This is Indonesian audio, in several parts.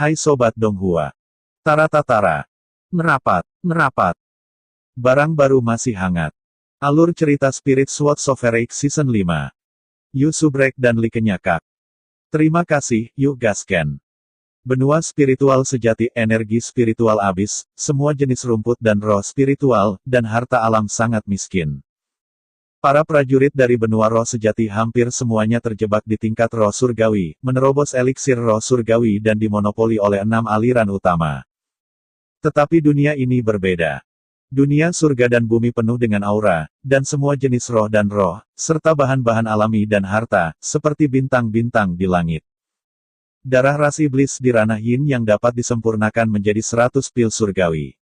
Hai Sobat Donghua. Tara-tatara. Merapat, merapat. Barang baru masih hangat. Alur cerita Spirit Sword Sovereign Season 5. Yu Subrek dan Li Kenyakak. Terima kasih, yuk gasken. Benua spiritual sejati, energi spiritual abis, semua jenis rumput dan roh spiritual, dan harta alam sangat miskin. Para prajurit dari benua roh sejati hampir semuanya terjebak di tingkat roh surgawi, menerobos eliksir roh surgawi dan dimonopoli oleh 6 aliran utama. Tetapi dunia ini berbeda. Dunia surga dan bumi penuh dengan aura, dan semua jenis roh dan roh, serta bahan-bahan alami dan harta, seperti bintang-bintang di langit. Darah ras iblis di ranah yin yang dapat disempurnakan menjadi 100 pil surgawi.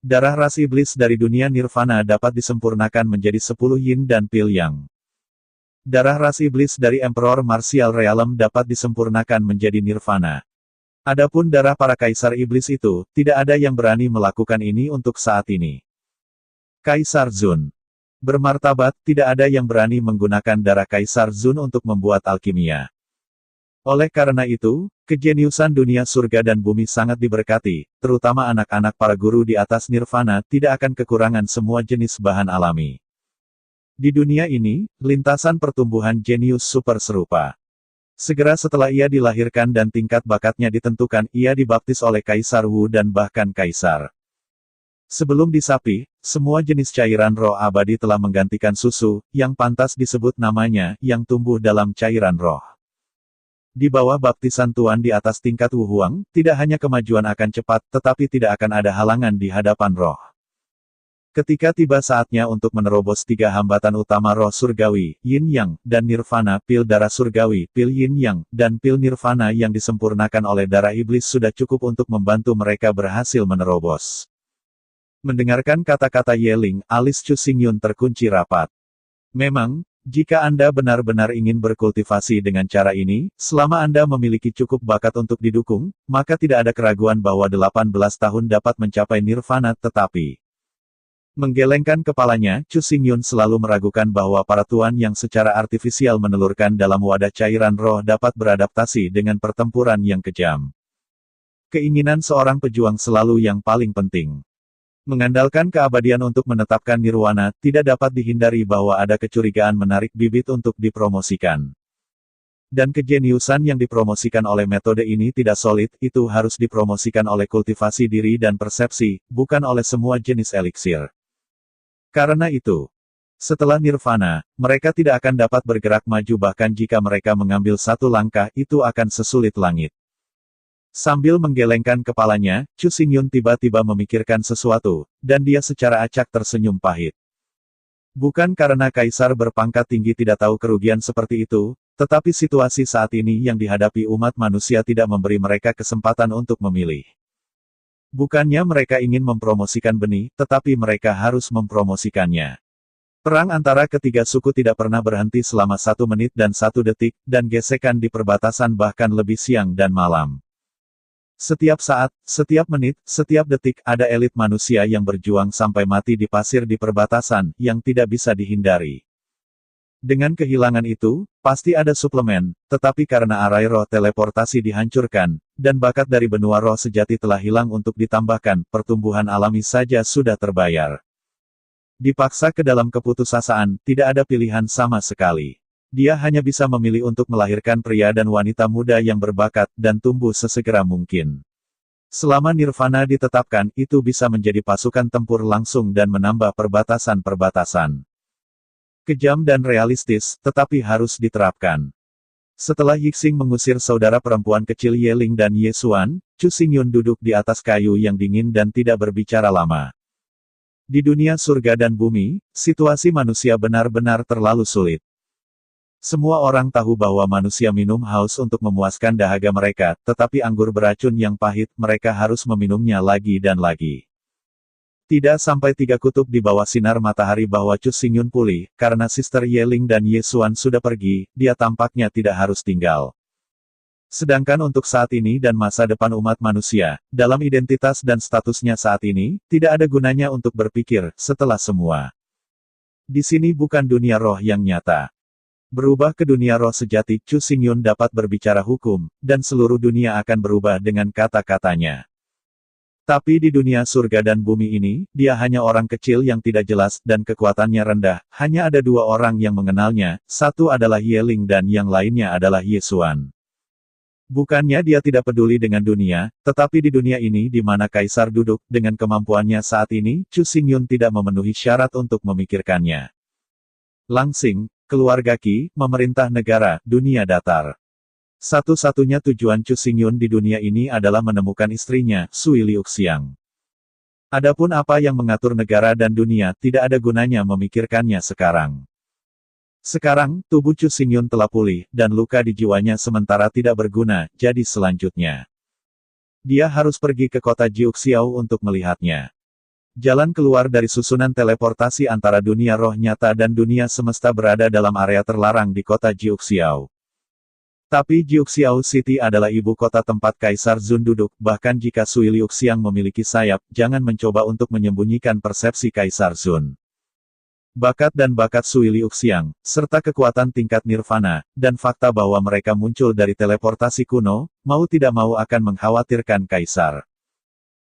Darah ras iblis dari dunia nirvana dapat disempurnakan menjadi 10 yin dan pil yang. Darah ras iblis dari Emperor Martial Realm dapat disempurnakan menjadi nirvana. Adapun darah para kaisar iblis itu, tidak ada yang berani melakukan ini untuk saat ini. Kaisar Zun. Bermartabat, tidak ada yang berani menggunakan darah Kaisar Zun untuk membuat alkimia. Oleh karena itu, kejeniusan dunia surga dan bumi sangat diberkati, terutama anak-anak para guru di atas nirvana tidak akan kekurangan semua jenis bahan alami. Di dunia ini, lintasan pertumbuhan jenius super serupa. Segera setelah ia dilahirkan dan tingkat bakatnya ditentukan, ia dibaptis oleh Kaisar Wu dan bahkan Kaisar. Sebelum disapi, semua jenis cairan roh abadi telah menggantikan susu, yang pantas disebut namanya, yang tumbuh dalam cairan roh. Di bawah baptisan Tuan di atas tingkat Wu Huang, tidak hanya kemajuan akan cepat, tetapi tidak akan ada halangan di hadapan roh. Ketika tiba saatnya untuk menerobos 3 hambatan utama roh surgawi, Yin Yang, dan Nirvana, pil darah surgawi, pil Yin Yang, dan pil Nirvana yang disempurnakan oleh darah iblis sudah cukup untuk membantu mereka berhasil menerobos. Mendengarkan kata-kata Yeling, alis Chu Xingyun terkunci rapat. Memang, jika Anda benar-benar ingin berkultivasi dengan cara ini, selama Anda memiliki cukup bakat untuk didukung, maka tidak ada keraguan bahwa 18 tahun dapat mencapai nirvana, tetapi menggelengkan kepalanya, Chu Xingyun selalu meragukan bahwa para tuan yang secara artifisial menelurkan dalam wadah cairan roh dapat beradaptasi dengan pertempuran yang kejam. Keinginan seorang pejuang selalu yang paling penting. Mengandalkan keabadian untuk menetapkan nirwana, tidak dapat dihindari bahwa ada kecurigaan menarik bibit untuk dipromosikan. Dan kejeniusan yang dipromosikan oleh metode ini tidak solid, itu harus dipromosikan oleh kultivasi diri dan persepsi, bukan oleh semua jenis eliksir. Karena itu, setelah nirvana, mereka tidak akan dapat bergerak maju bahkan jika mereka mengambil satu langkah, itu akan sesulit langit. Sambil menggelengkan kepalanya, Chu Xingyun tiba-tiba memikirkan sesuatu, dan dia secara acak tersenyum pahit. Bukan karena kaisar berpangkat tinggi tidak tahu kerugian seperti itu, tetapi situasi saat ini yang dihadapi umat manusia tidak memberi mereka kesempatan untuk memilih. Bukannya mereka ingin mempromosikan benih, tetapi mereka harus mempromosikannya. Perang antara ketiga suku tidak pernah berhenti selama 1 menit dan 1 detik, dan gesekan di perbatasan bahkan lebih siang dan malam. Setiap saat, setiap menit, setiap detik, ada elit manusia yang berjuang sampai mati di pasir di perbatasan, yang tidak bisa dihindari. Dengan kehilangan itu, pasti ada suplemen, tetapi karena arai roh teleportasi dihancurkan, dan bakat dari benua roh sejati telah hilang untuk ditambahkan, pertumbuhan alami saja sudah terbayar. Dipaksa ke dalam keputusasaan, tidak ada pilihan sama sekali. Dia hanya bisa memilih untuk melahirkan pria dan wanita muda yang berbakat, dan tumbuh sesegera mungkin. Selama nirvana ditetapkan, itu bisa menjadi pasukan tempur langsung dan menambah perbatasan-perbatasan. Kejam dan realistis, tetapi harus diterapkan. Setelah Yixing mengusir saudara perempuan kecil Yeling dan Ye Xuan, Chu Xingyun duduk di atas kayu yang dingin dan tidak berbicara lama. Di dunia surga dan bumi, situasi manusia benar-benar terlalu sulit. Semua orang tahu bahwa manusia minum haus untuk memuaskan dahaga mereka, tetapi anggur beracun yang pahit, mereka harus meminumnya lagi dan lagi. Tidak sampai 3 kutub di bawah sinar matahari bahwa Chu Xingyun pulih, karena Sister Yeling dan Ye Xuan sudah pergi, dia tampaknya tidak harus tinggal. Sedangkan untuk saat ini dan masa depan umat manusia, dalam identitas dan statusnya saat ini, tidak ada gunanya untuk berpikir, setelah semua. Di sini bukan dunia roh yang nyata. Berubah ke dunia roh sejati, Chu Xingyun dapat berbicara hukum, dan seluruh dunia akan berubah dengan kata-katanya. Tapi di dunia surga dan bumi ini, dia hanya orang kecil yang tidak jelas dan kekuatannya rendah. Hanya ada dua orang yang mengenalnya, satu adalah Ye Ling dan yang lainnya adalah Ye Xuan. Bukannya dia tidak peduli dengan dunia, tetapi di dunia ini di mana kaisar duduk, dengan kemampuannya saat ini, Chu Xingyun tidak memenuhi syarat untuk memikirkannya. Langsing, keluarga Qi, memerintah negara, dunia datar. Satu-satunya tujuan Chu Xingyun di dunia ini adalah menemukan istrinya, Sui Liuxiang. Adapun apa yang mengatur negara dan dunia, tidak ada gunanya memikirkannya sekarang. Sekarang, tubuh Chu Xingyun telah pulih, dan luka di jiwanya sementara tidak berguna, jadi selanjutnya. Dia harus pergi ke kota Jiuxiao untuk melihatnya. Jalan keluar dari susunan teleportasi antara dunia roh nyata dan dunia semesta berada dalam area terlarang di kota Jiuxiao. Tapi Jiuxiao City adalah ibu kota tempat Kaisar Zun duduk, bahkan jika Sui Liuxiang memiliki sayap, jangan mencoba untuk menyembunyikan persepsi Kaisar Zun. Bakat dan bakat Sui Liuxiang, serta kekuatan tingkat nirvana, dan fakta bahwa mereka muncul dari teleportasi kuno, mau tidak mau akan mengkhawatirkan Kaisar.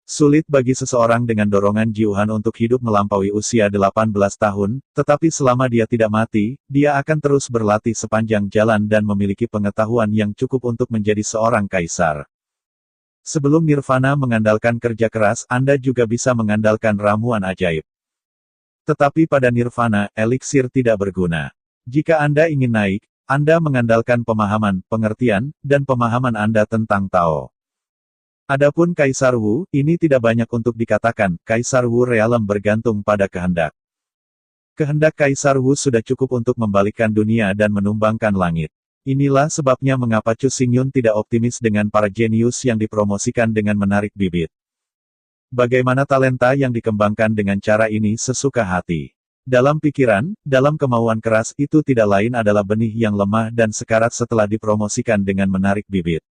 Sulit bagi seseorang dengan dorongan jiuhan untuk hidup melampaui usia 18 tahun, tetapi selama dia tidak mati, dia akan terus berlatih sepanjang jalan dan memiliki pengetahuan yang cukup untuk menjadi seorang kaisar. Sebelum nirvana mengandalkan kerja keras, Anda juga bisa mengandalkan ramuan ajaib. Tetapi pada nirvana, eliksir tidak berguna. Jika Anda ingin naik, Anda mengandalkan pemahaman, pengertian, dan pemahaman Anda tentang Tao. Adapun Kaisar Wu, ini tidak banyak untuk dikatakan, Kaisar Wu realem bergantung pada kehendak. Kehendak Kaisar Wu sudah cukup untuk membalikkan dunia dan menumbangkan langit. Inilah sebabnya mengapa Chu Xingyun tidak optimis dengan para jenius yang dipromosikan dengan menarik bibit. Bagaimana talenta yang dikembangkan dengan cara ini sesuka hati. Dalam pikiran, dalam kemauan keras itu tidak lain adalah benih yang lemah dan sekarat setelah dipromosikan dengan menarik bibit.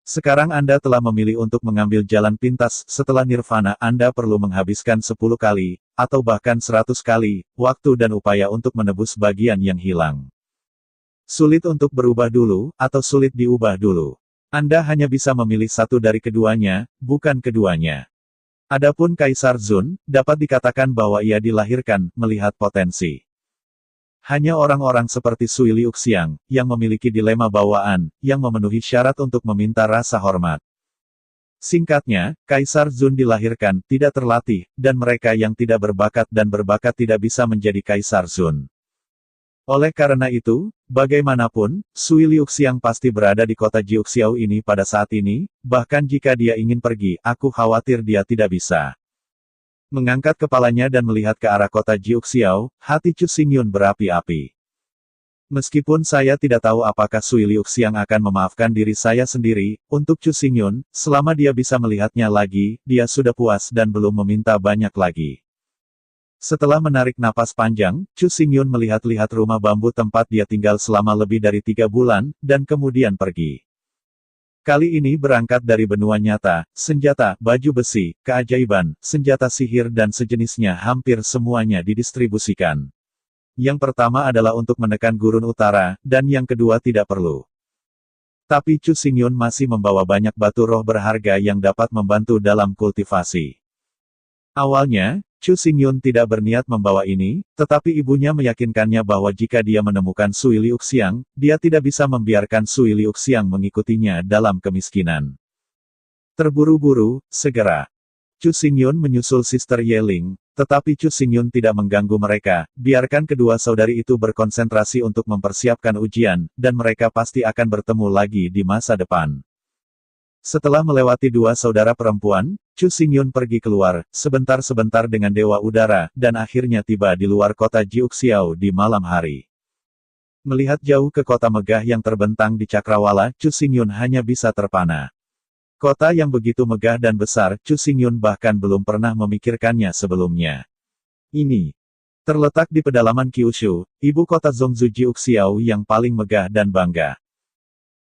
Sekarang Anda telah memilih untuk mengambil jalan pintas, setelah nirvana Anda perlu menghabiskan 10 kali, atau bahkan 100 kali, waktu dan upaya untuk menebus bagian yang hilang. Sulit untuk berubah dulu, atau sulit diubah dulu. Anda hanya bisa memilih satu dari keduanya, bukan keduanya. Adapun Kaisar Zun, dapat dikatakan bahwa ia dilahirkan, melihat potensi. Hanya orang-orang seperti Sui Liuxiang, yang memiliki dilema bawaan, yang memenuhi syarat untuk meminta rasa hormat. Singkatnya, Kaisar Zun dilahirkan, tidak terlatih, dan mereka yang tidak berbakat dan berbakat tidak bisa menjadi Kaisar Zun. Oleh karena itu, bagaimanapun, Sui Liuxiang pasti berada di kota Jiuxiao ini pada saat ini, bahkan jika dia ingin pergi, aku khawatir dia tidak bisa. Mengangkat kepalanya dan melihat ke arah kota Jiuxiao, hati Chu Xingyun berapi-api. Meskipun saya tidak tahu apakah Sui Liuxiang akan memaafkan diri saya sendiri, untuk Chu Xingyun, selama dia bisa melihatnya lagi, dia sudah puas dan belum meminta banyak lagi. Setelah menarik napas panjang, Chu Xingyun melihat-lihat rumah bambu tempat dia tinggal selama lebih dari 3 bulan, dan kemudian pergi. Kali ini berangkat dari benua nyata, senjata, baju besi, keajaiban, senjata sihir dan sejenisnya hampir semuanya didistribusikan. Yang pertama adalah untuk menekan gurun utara, dan yang kedua tidak perlu. Tapi Chu Xingyun masih membawa banyak batu roh berharga yang dapat membantu dalam kultivasi. Awalnya, Chu Xingyun tidak berniat membawa ini, tetapi ibunya meyakinkannya bahwa jika dia menemukan Sui Liuxiang, dia tidak bisa membiarkan Sui Liuxiang mengikutinya dalam kemiskinan. Terburu-buru, segera. Chu Xingyun menyusul Sister Ye Ling, tetapi Chu Xingyun tidak mengganggu mereka, biarkan kedua saudari itu berkonsentrasi untuk mempersiapkan ujian, dan mereka pasti akan bertemu lagi di masa depan. Setelah melewati 2 saudara perempuan, Chu Xingyun pergi keluar, sebentar-sebentar dengan Dewa Udara, dan akhirnya tiba di luar kota Jiuxiao di malam hari. Melihat jauh ke kota megah yang terbentang di cakrawala, Chu Xingyun hanya bisa terpana. Kota yang begitu megah dan besar, Chu Xingyun bahkan belum pernah memikirkannya sebelumnya. Ini terletak di pedalaman Kyushu, ibu kota Zhongzhou Jiuxiao yang paling megah dan bangga.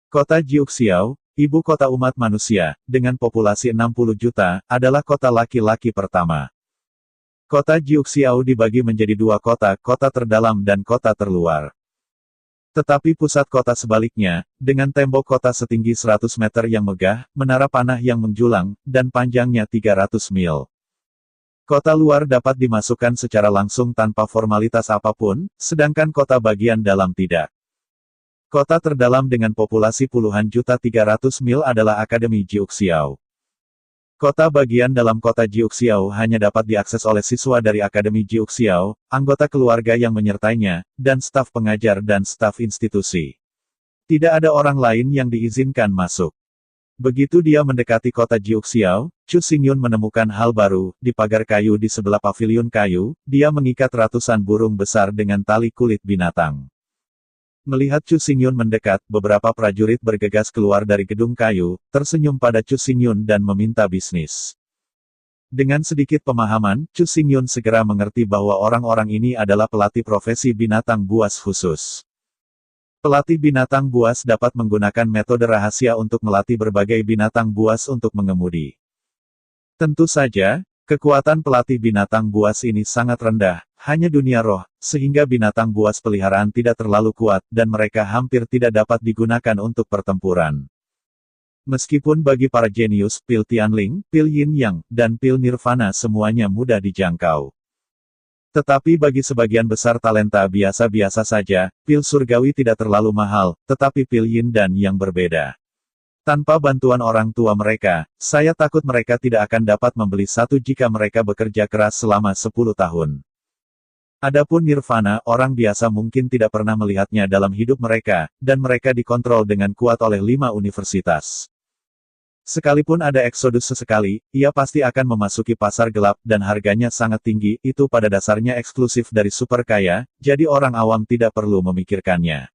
Kota Jiuxiao, ibu kota umat manusia, dengan populasi 60 juta, adalah kota laki-laki pertama. Kota Jiuxiao dibagi menjadi 2 kota, kota terdalam dan kota terluar. Tetapi pusat kota sebaliknya, dengan tembok kota setinggi 100 meter yang megah, menara panah yang menjulang, dan panjangnya 300 mil. Kota luar dapat dimasukkan secara langsung tanpa formalitas apapun, sedangkan kota bagian dalam tidak. Kota terdalam dengan populasi puluhan juta 300 mil adalah Akademi Jiuxiao. Kota bagian dalam kota Jiuxiao hanya dapat diakses oleh siswa dari Akademi Jiuxiao, anggota keluarga yang menyertainya, dan staf pengajar dan staf institusi. Tidak ada orang lain yang diizinkan masuk. Begitu dia mendekati kota Jiuxiao, Chu Xingyun menemukan hal baru. Di pagar kayu di sebelah pavilion kayu, dia mengikat ratusan burung besar dengan tali kulit binatang. Melihat Chu Xingyun mendekat, beberapa prajurit bergegas keluar dari gedung kayu, tersenyum pada Chu Xingyun dan meminta bisnis. Dengan sedikit pemahaman, Chu Xingyun segera mengerti bahwa orang-orang ini adalah pelatih profesi binatang buas khusus. Pelatih binatang buas dapat menggunakan metode rahasia untuk melatih berbagai binatang buas untuk mengemudi. Tentu saja, kekuatan pelatih binatang buas ini sangat rendah, hanya dunia roh, sehingga binatang buas peliharaan tidak terlalu kuat, dan mereka hampir tidak dapat digunakan untuk pertempuran. Meskipun bagi para jenius, pil Tianling, pil Yin Yang, dan pil Nirvana semuanya mudah dijangkau. Tetapi bagi sebagian besar talenta biasa-biasa saja, pil surgawi tidak terlalu mahal, tetapi pil Yin dan Yang berbeda. Tanpa bantuan orang tua mereka, saya takut mereka tidak akan dapat membeli satu jika mereka bekerja keras selama 10 tahun. Adapun Nirvana, orang biasa mungkin tidak pernah melihatnya dalam hidup mereka, dan mereka dikontrol dengan kuat oleh 5 universitas. Sekalipun ada eksodus sesekali, ia pasti akan memasuki pasar gelap, dan harganya sangat tinggi, itu pada dasarnya eksklusif dari super kaya, jadi orang awam tidak perlu memikirkannya.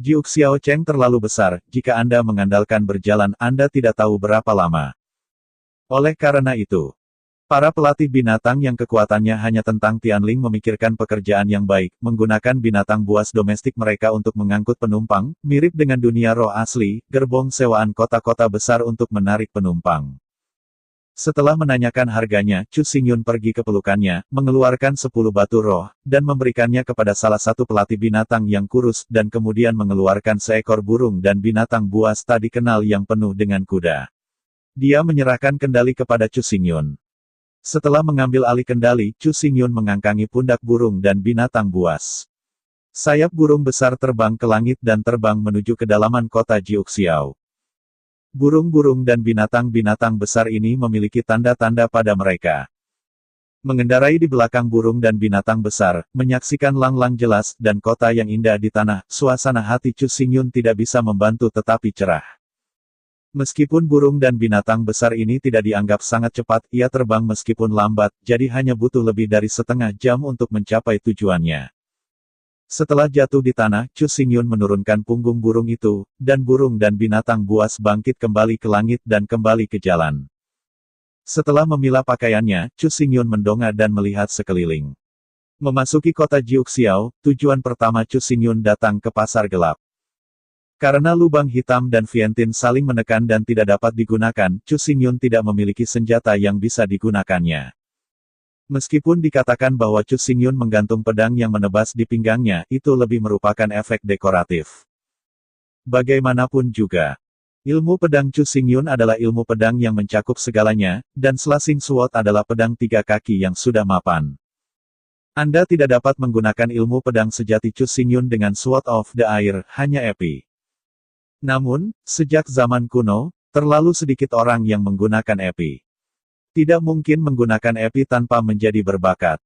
Jiuxiao Cheng terlalu besar, jika Anda mengandalkan berjalan, Anda tidak tahu berapa lama. Oleh karena itu, para pelatih binatang yang kekuatannya hanya tentang Tianling memikirkan pekerjaan yang baik, menggunakan binatang buas domestik mereka untuk mengangkut penumpang, mirip dengan dunia roh asli, gerbong sewaan kota-kota besar untuk menarik penumpang. Setelah menanyakan harganya, Chu Xingyun pergi ke pelukannya, mengeluarkan 10 batu roh, dan memberikannya kepada salah satu pelatih binatang yang kurus, dan kemudian mengeluarkan seekor burung dan binatang buas tak dikenal yang penuh dengan kuda. Dia menyerahkan kendali kepada Chu Xingyun. Setelah mengambil alih kendali, Chu Xingyun mengangkangi pundak burung dan binatang buas. Sayap burung besar terbang ke langit dan terbang menuju kedalaman kota Jiuxiao. Burung-burung dan binatang-binatang besar ini memiliki tanda-tanda pada mereka. Mengendarai di belakang burung dan binatang besar, menyaksikan lang-lang jelas, dan kota yang indah di tanah, suasana hati Chu Xingyun tidak bisa membantu tetapi cerah. Meskipun burung dan binatang besar ini tidak dianggap sangat cepat, ia terbang meskipun lambat, jadi hanya butuh lebih dari setengah jam untuk mencapai tujuannya. Setelah jatuh di tanah, Chu Xingyun menurunkan punggung burung itu, dan burung dan binatang buas bangkit kembali ke langit dan kembali ke jalan. Setelah memilah pakaiannya, Chu Xingyun mendongak dan melihat sekeliling. Memasuki kota Jiuxiao, tujuan pertama Chu Xingyun datang ke pasar gelap. Karena lubang hitam dan Vientin saling menekan dan tidak dapat digunakan, Chu Xingyun tidak memiliki senjata yang bisa digunakannya. Meskipun dikatakan bahwa Chu Xingyun menggantung pedang yang menebas di pinggangnya, itu lebih merupakan efek dekoratif. Bagaimanapun juga, ilmu pedang Chu Xingyun adalah ilmu pedang yang mencakup segalanya, dan Slashing Sword adalah pedang 3 kaki yang sudah mapan. Anda tidak dapat menggunakan ilmu pedang sejati Chu Xingyun dengan Sword of the Air, hanya epi. Namun, sejak zaman kuno, terlalu sedikit orang yang menggunakan epi. Tidak mungkin menggunakan epi tanpa menjadi berbakat.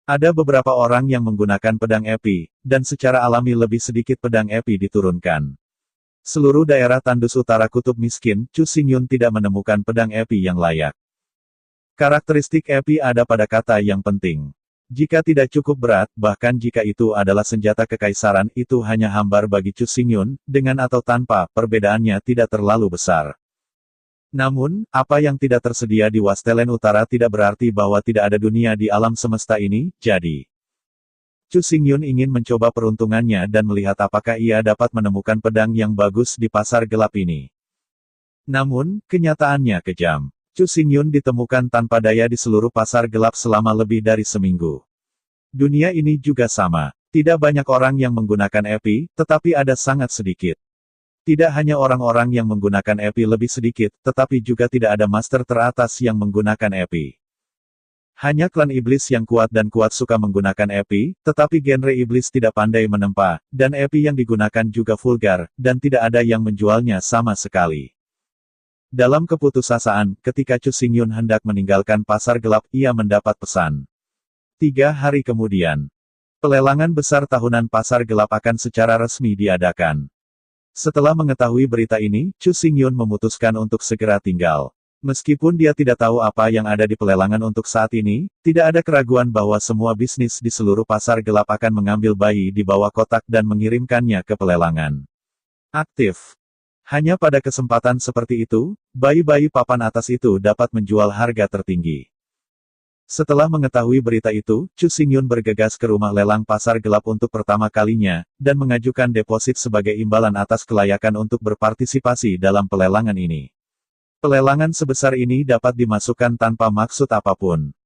Ada beberapa orang yang menggunakan pedang epi, dan secara alami lebih sedikit pedang epi diturunkan. Seluruh daerah tandus utara kutub miskin, Chu Xingyun tidak menemukan pedang epi yang layak. Karakteristik epi ada pada kata yang penting. Jika tidak cukup berat, bahkan jika itu adalah senjata kekaisaran, itu hanya hambar bagi Chu Xingyun, dengan atau tanpa, perbedaannya tidak terlalu besar. Namun, apa yang tidak tersedia di Wastelen Utara tidak berarti bahwa tidak ada dunia di alam semesta ini, jadi Chu Xingyun ingin mencoba peruntungannya dan melihat apakah ia dapat menemukan pedang yang bagus di pasar gelap ini. Namun, kenyataannya kejam. Chu Xingyun ditemukan tanpa daya di seluruh pasar gelap selama lebih dari seminggu. Dunia ini juga sama. Tidak banyak orang yang menggunakan EPI, tetapi ada sangat sedikit. Tidak hanya orang-orang yang menggunakan EPI lebih sedikit, tetapi juga tidak ada master teratas yang menggunakan EPI. Hanya klan iblis yang kuat dan kuat suka menggunakan EPI, tetapi genre iblis tidak pandai menempa, dan EPI yang digunakan juga vulgar, dan tidak ada yang menjualnya sama sekali. Dalam keputusasaan, ketika Chu Xingyun hendak meninggalkan pasar gelap, ia mendapat pesan. 3 hari kemudian, pelelangan besar tahunan pasar gelap akan secara resmi diadakan. Setelah mengetahui berita ini, Chu Xingyun memutuskan untuk segera tinggal. Meskipun dia tidak tahu apa yang ada di pelelangan untuk saat ini, tidak ada keraguan bahwa semua bisnis di seluruh pasar gelap akan mengambil bayi di bawah kotak dan mengirimkannya ke pelelangan. Aktif. Hanya pada kesempatan seperti itu, bayi-bayi papan atas itu dapat menjual harga tertinggi. Setelah mengetahui berita itu, Chu Xingyun bergegas ke rumah lelang pasar gelap untuk pertama kalinya, dan mengajukan deposit sebagai imbalan atas kelayakan untuk berpartisipasi dalam pelelangan ini. Pelelangan sebesar ini dapat dimasukkan tanpa maksud apapun.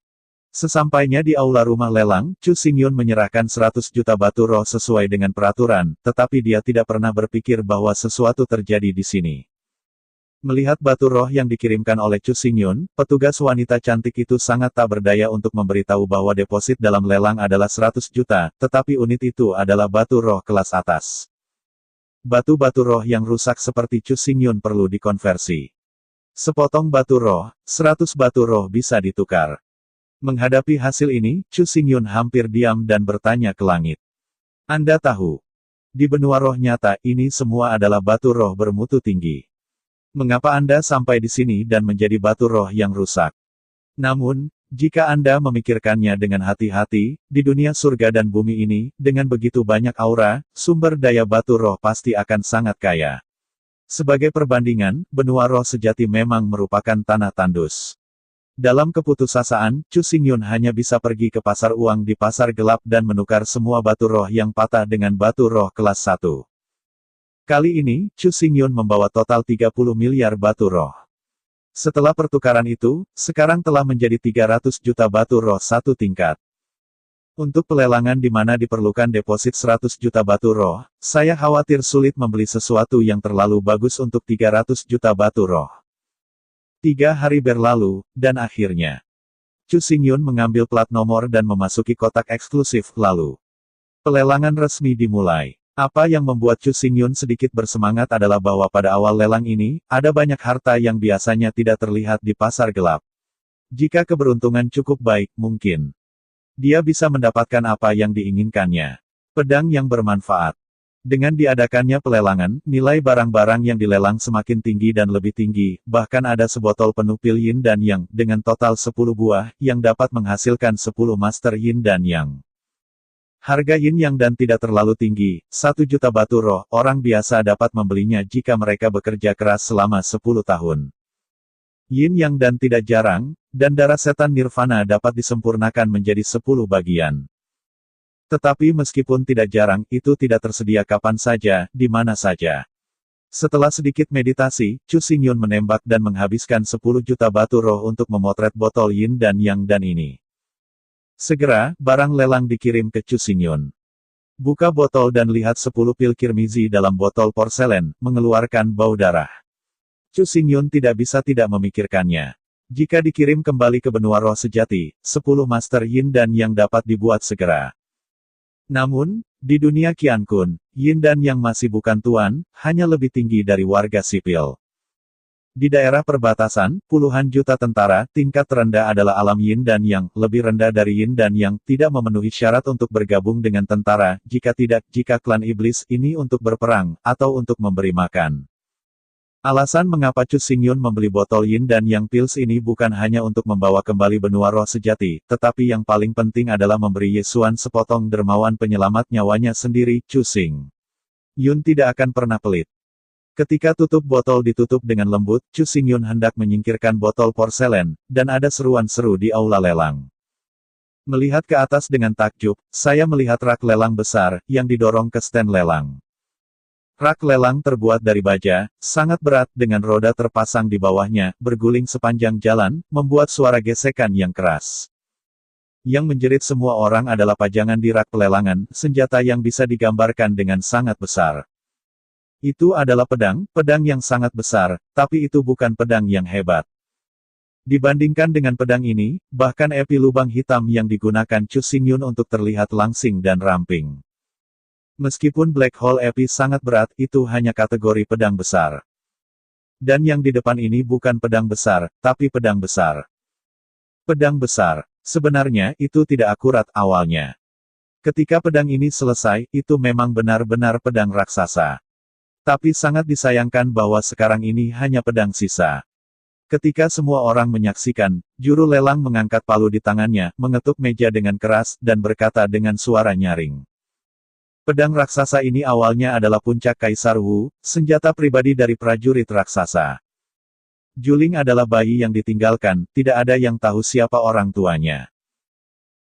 Sesampainya di aula rumah lelang, Chu Xingyun menyerahkan 100 juta batu roh sesuai dengan peraturan, tetapi dia tidak pernah berpikir bahwa sesuatu terjadi di sini. Melihat batu roh yang dikirimkan oleh Chu Xingyun, petugas wanita cantik itu sangat tak berdaya untuk memberitahu bahwa deposit dalam lelang adalah 100 juta, tetapi unit itu adalah batu roh kelas atas. Batu-batu roh yang rusak seperti Chu Xingyun perlu dikonversi. Sepotong batu roh, 100 batu roh bisa ditukar. Menghadapi hasil ini, Chu Xingyun hampir diam dan bertanya ke langit. Anda tahu? Di benua roh nyata, ini semua adalah batu roh bermutu tinggi. Mengapa Anda sampai di sini dan menjadi batu roh yang rusak? Namun, jika Anda memikirkannya dengan hati-hati, di dunia surga dan bumi ini, dengan begitu banyak aura, sumber daya batu roh pasti akan sangat kaya. Sebagai perbandingan, benua roh sejati memang merupakan tanah tandus. Dalam keputusasaan, Chu Xingyun hanya bisa pergi ke pasar uang di pasar gelap dan menukar semua batu roh yang patah dengan batu roh kelas 1. Kali ini, Chu Xingyun membawa total 30 miliar batu roh. Setelah pertukaran itu, sekarang telah menjadi 300 juta batu roh satu tingkat. Untuk pelelangan di mana diperlukan deposit 100 juta batu roh, saya khawatir sulit membeli sesuatu yang terlalu bagus untuk 300 juta batu roh. 3 hari berlalu, dan akhirnya, Chu Xingyun mengambil plat nomor dan memasuki kotak eksklusif, lalu pelelangan resmi dimulai. Apa yang membuat Chu Xingyun sedikit bersemangat adalah bahwa pada awal lelang ini, ada banyak harta yang biasanya tidak terlihat di pasar gelap. Jika keberuntungan cukup baik, mungkin dia bisa mendapatkan apa yang diinginkannya. Pedang yang bermanfaat. Dengan diadakannya pelelangan, nilai barang-barang yang dilelang semakin tinggi dan lebih tinggi, bahkan ada sebotol penuh pil yin dan yang, dengan total 10 buah, yang dapat menghasilkan 10 master yin dan yang. Harga yin yang dan tidak terlalu tinggi, 1 juta batu roh, orang biasa dapat membelinya jika mereka bekerja keras selama 10 tahun. Yin yang dan tidak jarang, dan darah setan nirvana dapat disempurnakan menjadi 10 bagian. Tetapi meskipun tidak jarang, itu tidak tersedia kapan saja, di mana saja. Setelah sedikit meditasi, Chu Xingyun menembak dan menghabiskan 10 juta batu roh untuk memotret botol yin dan yang dan ini. Segera, barang lelang dikirim ke Chu Xingyun. Buka botol dan lihat 10 pil kirmizi dalam botol porselen, mengeluarkan bau darah. Chu Xingyun tidak bisa tidak memikirkannya. Jika dikirim kembali ke benua roh sejati, 10 master yin dan yang dapat dibuat segera. Namun, di dunia Qiankun, yin dan yang masih bukan tuan, hanya lebih tinggi dari warga sipil. Di daerah perbatasan, puluhan juta tentara, tingkat terendah adalah alam yin dan yang, lebih rendah dari yin dan yang, tidak memenuhi syarat untuk bergabung dengan tentara, jika klan iblis ini untuk berperang, atau untuk memberi makan. Alasan mengapa Chu Xingyun membeli botol yin dan yang pils ini bukan hanya untuk membawa kembali benua roh sejati, tetapi yang paling penting adalah memberi Yesuan sepotong dermawan penyelamat nyawanya sendiri, Chu Xingyun tidak akan pernah pelit. Ketika tutup botol ditutup dengan lembut, Chu Xingyun hendak menyingkirkan botol porselen, dan ada seruan seru di aula lelang. Melihat ke atas dengan takjub, saya melihat rak lelang besar, yang didorong ke stand lelang. Rak lelang terbuat dari baja, sangat berat, dengan roda terpasang di bawahnya, berguling sepanjang jalan, membuat suara gesekan yang keras. Yang menjerit semua orang adalah pajangan di rak pelelangan, senjata yang bisa digambarkan dengan sangat besar. Itu adalah pedang yang sangat besar, tapi itu bukan pedang yang hebat. Dibandingkan dengan pedang ini, bahkan epi lubang hitam yang digunakan Chu Xingyun untuk terlihat langsing dan ramping. Meskipun Black Hole Epi sangat berat, itu hanya kategori pedang besar. Dan yang di depan ini bukan pedang besar, tapi pedang besar. Pedang besar. Sebenarnya, itu tidak akurat awalnya. Ketika pedang ini selesai, itu memang benar-benar pedang raksasa. Tapi sangat disayangkan bahwa sekarang ini hanya pedang sisa. Ketika semua orang menyaksikan, juru lelang mengangkat palu di tangannya, mengetuk meja dengan keras, dan berkata dengan suara nyaring. Pedang raksasa ini awalnya adalah puncak Kaisar Wu, senjata pribadi dari prajurit raksasa. Juling adalah bayi yang ditinggalkan, tidak ada yang tahu siapa orang tuanya.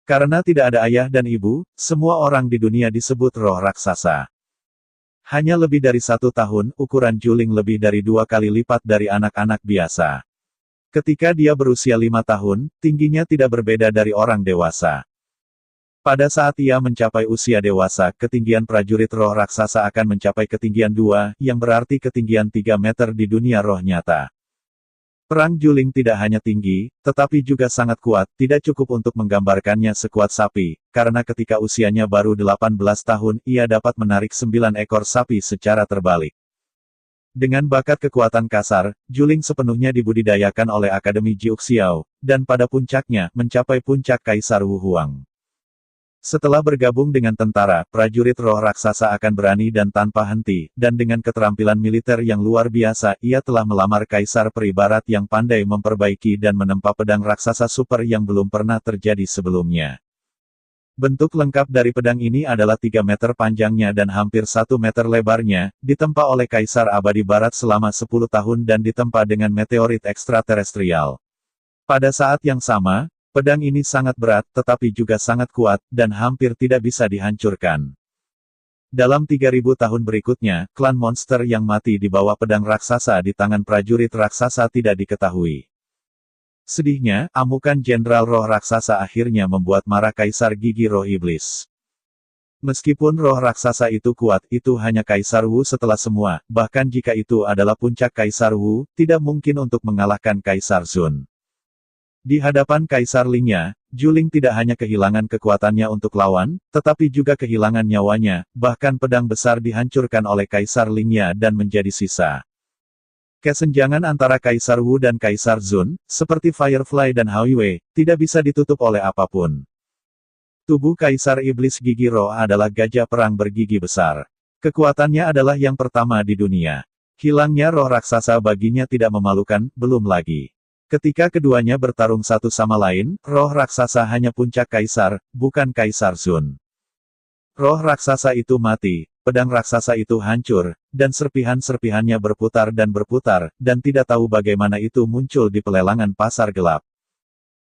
Karena tidak ada ayah dan ibu, semua orang di dunia disebut roh raksasa. Hanya lebih dari 1 tahun, ukuran Juling lebih dari 2 kali lipat dari anak-anak biasa. Ketika dia berusia 5 tahun, tingginya tidak berbeda dari orang dewasa. Pada saat ia mencapai usia dewasa, ketinggian prajurit roh raksasa akan mencapai ketinggian 2, yang berarti ketinggian 3 meter di dunia roh nyata. Perang Juling tidak hanya tinggi, tetapi juga sangat kuat, tidak cukup untuk menggambarkannya sekuat sapi, karena ketika usianya baru 18 tahun, ia dapat menarik 9 ekor sapi secara terbalik. Dengan bakat kekuatan kasar, Juling sepenuhnya dibudidayakan oleh Akademi Jiuxiao, dan pada puncaknya, mencapai puncak Kaisar Wu Huang. Setelah bergabung dengan tentara, prajurit roh raksasa akan berani dan tanpa henti, dan dengan keterampilan militer yang luar biasa, ia telah melamar Kaisar Peri Barat yang pandai memperbaiki dan menempa pedang raksasa super yang belum pernah terjadi sebelumnya. Bentuk lengkap dari pedang ini adalah 3 meter panjangnya dan hampir 1 meter lebarnya, ditempa oleh Kaisar Abadi Barat selama 10 tahun dan ditempa dengan meteorit ekstraterestrial. Pada saat yang sama, pedang ini sangat berat, tetapi juga sangat kuat, dan hampir tidak bisa dihancurkan. Dalam 3000 tahun berikutnya, klan monster yang mati di bawah pedang raksasa di tangan prajurit raksasa tidak diketahui. Sedihnya, amukan Jenderal Roh Raksasa akhirnya membuat marah Kaisar Gigi Roh Iblis. Meskipun roh raksasa itu kuat, itu hanya Kaisar Wu setelah semua, bahkan jika itu adalah puncak Kaisar Wu, tidak mungkin untuk mengalahkan Kaisar Sun. Di hadapan Kaisar Lingya, Juling tidak hanya kehilangan kekuatannya untuk lawan, tetapi juga kehilangan nyawanya, bahkan pedang besar dihancurkan oleh Kaisar Lingya dan menjadi sisa. Kesenjangan antara Kaisar Wu dan Kaisar Sun, seperti Firefly dan Hao-Yue, tidak bisa ditutup oleh apapun. Tubuh Kaisar Iblis Gigi Roh adalah gajah perang bergigi besar. Kekuatannya adalah yang pertama di dunia. Hilangnya roh raksasa baginya tidak memalukan, belum lagi. Ketika keduanya bertarung satu sama lain, roh raksasa hanya puncak Kaisar, bukan Kaisar Sun. Roh raksasa itu mati, pedang raksasa itu hancur, dan serpihan-serpihannya berputar, dan tidak tahu bagaimana itu muncul di pelelangan pasar gelap.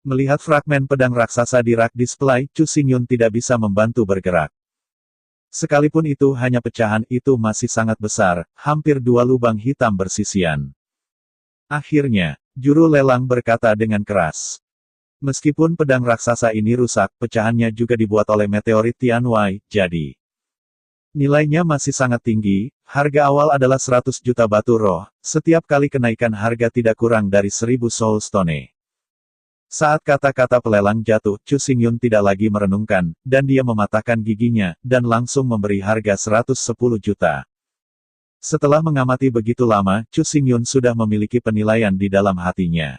Melihat fragmen pedang raksasa di rak display, Chu Xingyun tidak bisa membantu bergerak. Sekalipun itu hanya pecahan, itu masih sangat besar, hampir 2 lubang hitam bersisian. Akhirnya, juru lelang berkata dengan keras. Meskipun pedang raksasa ini rusak, pecahannya juga dibuat oleh meteorit Tianwei, jadi nilainya masih sangat tinggi, harga awal adalah 100 juta batu roh, setiap kali kenaikan harga tidak kurang dari 1000 soul stone. Saat kata-kata pelelang jatuh, Chu Xingyun tidak lagi merenungkan, dan dia mematahkan giginya, dan langsung memberi harga 110 juta. Setelah mengamati begitu lama, Chu Xingyun sudah memiliki penilaian di dalam hatinya.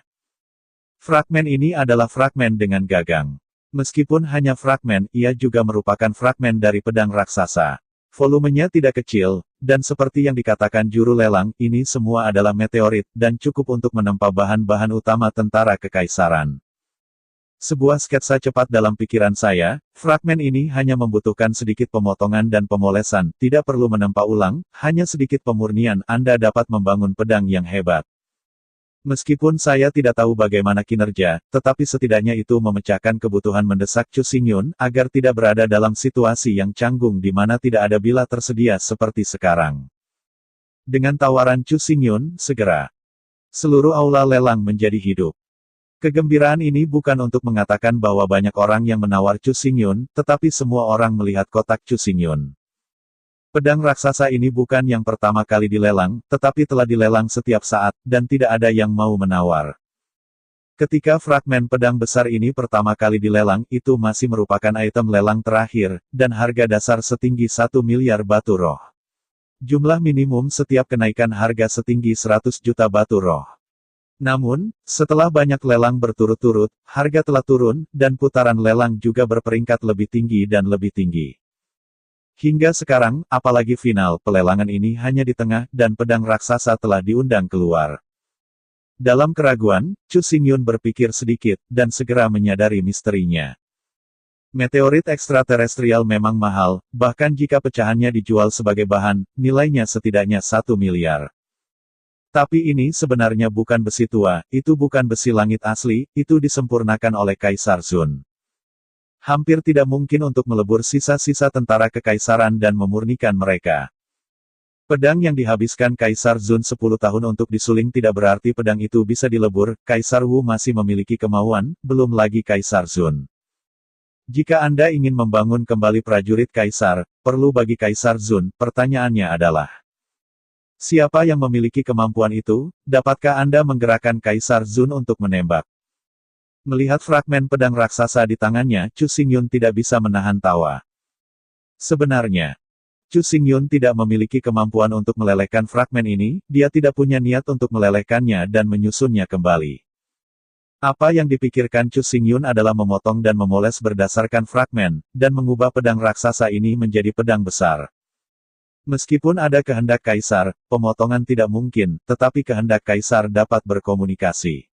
Fragmen ini adalah fragmen dengan gagang. Meskipun hanya fragmen, ia juga merupakan fragmen dari pedang raksasa. Volumenya tidak kecil, dan seperti yang dikatakan juru lelang, ini semua adalah meteorit, dan cukup untuk menempa bahan-bahan utama tentara kekaisaran. Sebuah sketsa cepat dalam pikiran saya, fragmen ini hanya membutuhkan sedikit pemotongan dan pemolesan, tidak perlu menempa ulang, hanya sedikit pemurnian, Anda dapat membangun pedang yang hebat. Meskipun saya tidak tahu bagaimana kinerja, tetapi setidaknya itu memecahkan kebutuhan mendesak Chu Xingyun, agar tidak berada dalam situasi yang canggung di mana tidak ada bila tersedia seperti sekarang. Dengan tawaran Chu Xingyun, segera seluruh aula lelang menjadi hidup. Kegembiraan ini bukan untuk mengatakan bahwa banyak orang yang menawar Chu Xingyun, tetapi semua orang melihat kotak Chu Xingyun. Pedang raksasa ini bukan yang pertama kali dilelang, tetapi telah dilelang setiap saat, dan tidak ada yang mau menawar. Ketika fragmen pedang besar ini pertama kali dilelang, itu masih merupakan item lelang terakhir, dan harga dasar setinggi 1 miliar batu roh. Jumlah minimum setiap kenaikan harga setinggi 100 juta batu roh. Namun, setelah banyak lelang berturut-turut, harga telah turun, dan putaran lelang juga berperingkat lebih tinggi dan lebih tinggi. Hingga sekarang, apalagi final pelelangan ini hanya di tengah, dan pedang raksasa telah diundang keluar. Dalam keraguan, Chu Xingyun berpikir sedikit, dan segera menyadari misterinya. Meteorit ekstraterestrial memang mahal, bahkan jika pecahannya dijual sebagai bahan, nilainya setidaknya 1 miliar. Tapi ini sebenarnya bukan besi tua, itu bukan besi langit asli, itu disempurnakan oleh Kaisar Zun. Hampir tidak mungkin untuk melebur sisa-sisa tentara kekaisaran dan memurnikan mereka. Pedang yang dihabiskan Kaisar Zun 10 tahun untuk disuling tidak berarti pedang itu bisa dilebur, Kaisar Wu masih memiliki kemauan, belum lagi Kaisar Zun. Jika Anda ingin membangun kembali prajurit Kaisar, perlu bagi Kaisar Zun, pertanyaannya adalah, siapa yang memiliki kemampuan itu? Dapatkah Anda menggerakkan Kaisar Zun untuk menembak? Melihat fragmen pedang raksasa di tangannya, Chu Xingyun tidak bisa menahan tawa. Sebenarnya, Chu Xingyun tidak memiliki kemampuan untuk melelehkan fragmen ini, dia tidak punya niat untuk melelehkannya dan menyusunnya kembali. Apa yang dipikirkan Chu Xingyun adalah memotong dan memoles berdasarkan fragmen, dan mengubah pedang raksasa ini menjadi pedang besar. Meskipun ada kehendak Kaisar, pemotongan tidak mungkin, tetapi kehendak Kaisar dapat berkomunikasi.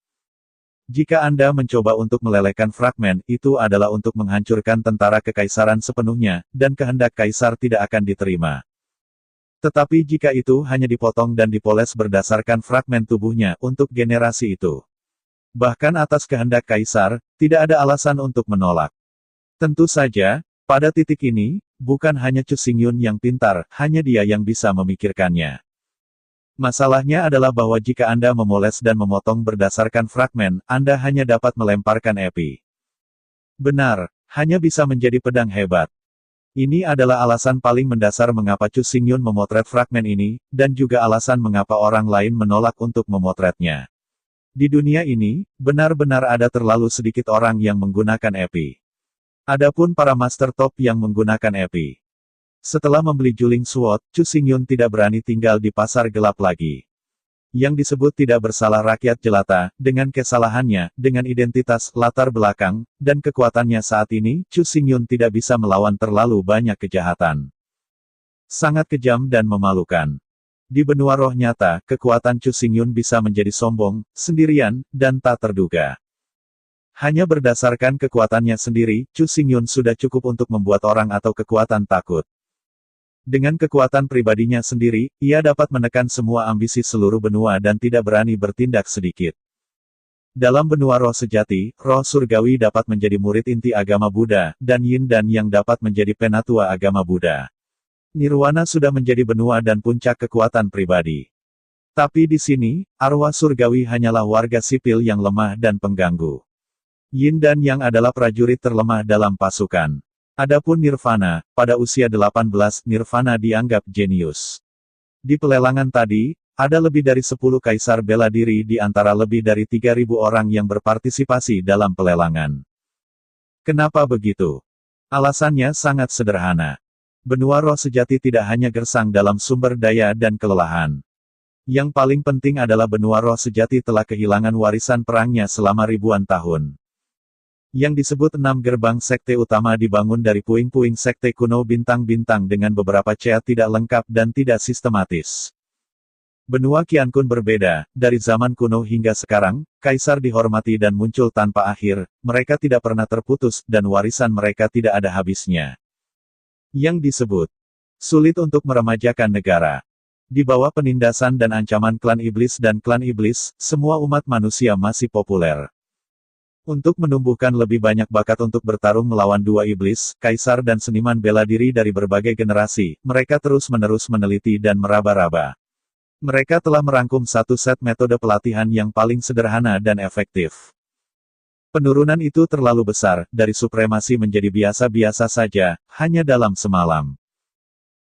Jika Anda mencoba untuk melelehkan fragmen, itu adalah untuk menghancurkan tentara kekaisaran sepenuhnya, dan kehendak Kaisar tidak akan diterima. Tetapi jika itu hanya dipotong dan dipoles berdasarkan fragmen tubuhnya, untuk generasi itu. Bahkan atas kehendak Kaisar, tidak ada alasan untuk menolak. Tentu saja, pada titik ini, bukan hanya Chu Xingyun yang pintar, hanya dia yang bisa memikirkannya. Masalahnya adalah bahwa jika Anda memoles dan memotong berdasarkan fragmen, Anda hanya dapat melemparkan api. Benar, hanya bisa menjadi pedang hebat. Ini adalah alasan paling mendasar mengapa Chu Xingyun memotret fragmen ini, dan juga alasan mengapa orang lain menolak untuk memotretnya. Di dunia ini, benar-benar ada terlalu sedikit orang yang menggunakan api. Adapun para master top yang menggunakan api. Setelah membeli Juling Sword, Chu Xingyun tidak berani tinggal di pasar gelap lagi. Yang disebut tidak bersalah rakyat jelata, dengan kesalahannya, dengan identitas, latar belakang, dan kekuatannya saat ini, Chu Xingyun tidak bisa melawan terlalu banyak kejahatan. Sangat kejam dan memalukan. Di benua roh nyata, kekuatan Chu Xingyun bisa menjadi sombong, sendirian, dan tak terduga. Hanya berdasarkan kekuatannya sendiri, Chu Xingyun sudah cukup untuk membuat orang atau kekuatan takut. Dengan kekuatan pribadinya sendiri, ia dapat menekan semua ambisi seluruh benua dan tidak berani bertindak sedikit. Dalam benua roh sejati, roh surgawi dapat menjadi murid inti agama Buddha, dan Yin dan Yang dapat menjadi penatua agama Buddha. Nirwana sudah menjadi benua dan puncak kekuatan pribadi. Tapi di sini, arwah surgawi hanyalah warga sipil yang lemah dan pengganggu. Yin dan Yang adalah prajurit terlemah dalam pasukan. Adapun Nirvana, pada usia 18, Nirvana dianggap jenius. Di pelelangan tadi, ada lebih dari 10 kaisar bela diri di antara lebih dari 3.000 orang yang berpartisipasi dalam pelelangan. Kenapa begitu? Alasannya sangat sederhana. Benua roh sejati tidak hanya gersang dalam sumber daya dan kelelahan. Yang paling penting adalah benua roh sejati telah kehilangan warisan perangnya selama ribuan tahun. Yang disebut 6 gerbang sekte utama dibangun dari puing-puing sekte kuno bintang-bintang dengan beberapa ceat tidak lengkap dan tidak sistematis. Benua Qiankun berbeda, dari zaman kuno hingga sekarang, kaisar dihormati dan muncul tanpa akhir, mereka tidak pernah terputus, dan warisan mereka tidak ada habisnya. Yang disebut sulit untuk meremajakan negara. Di bawah penindasan dan ancaman klan iblis dan klan iblis, semua umat manusia masih populer. Untuk menumbuhkan lebih banyak bakat untuk bertarung melawan dua iblis, kaisar dan seniman bela diri dari berbagai generasi, mereka terus-menerus meneliti dan meraba-raba. Mereka telah merangkum satu set metode pelatihan yang paling sederhana dan efektif. Penurunan itu terlalu besar, dari supremasi menjadi biasa-biasa saja, hanya dalam semalam.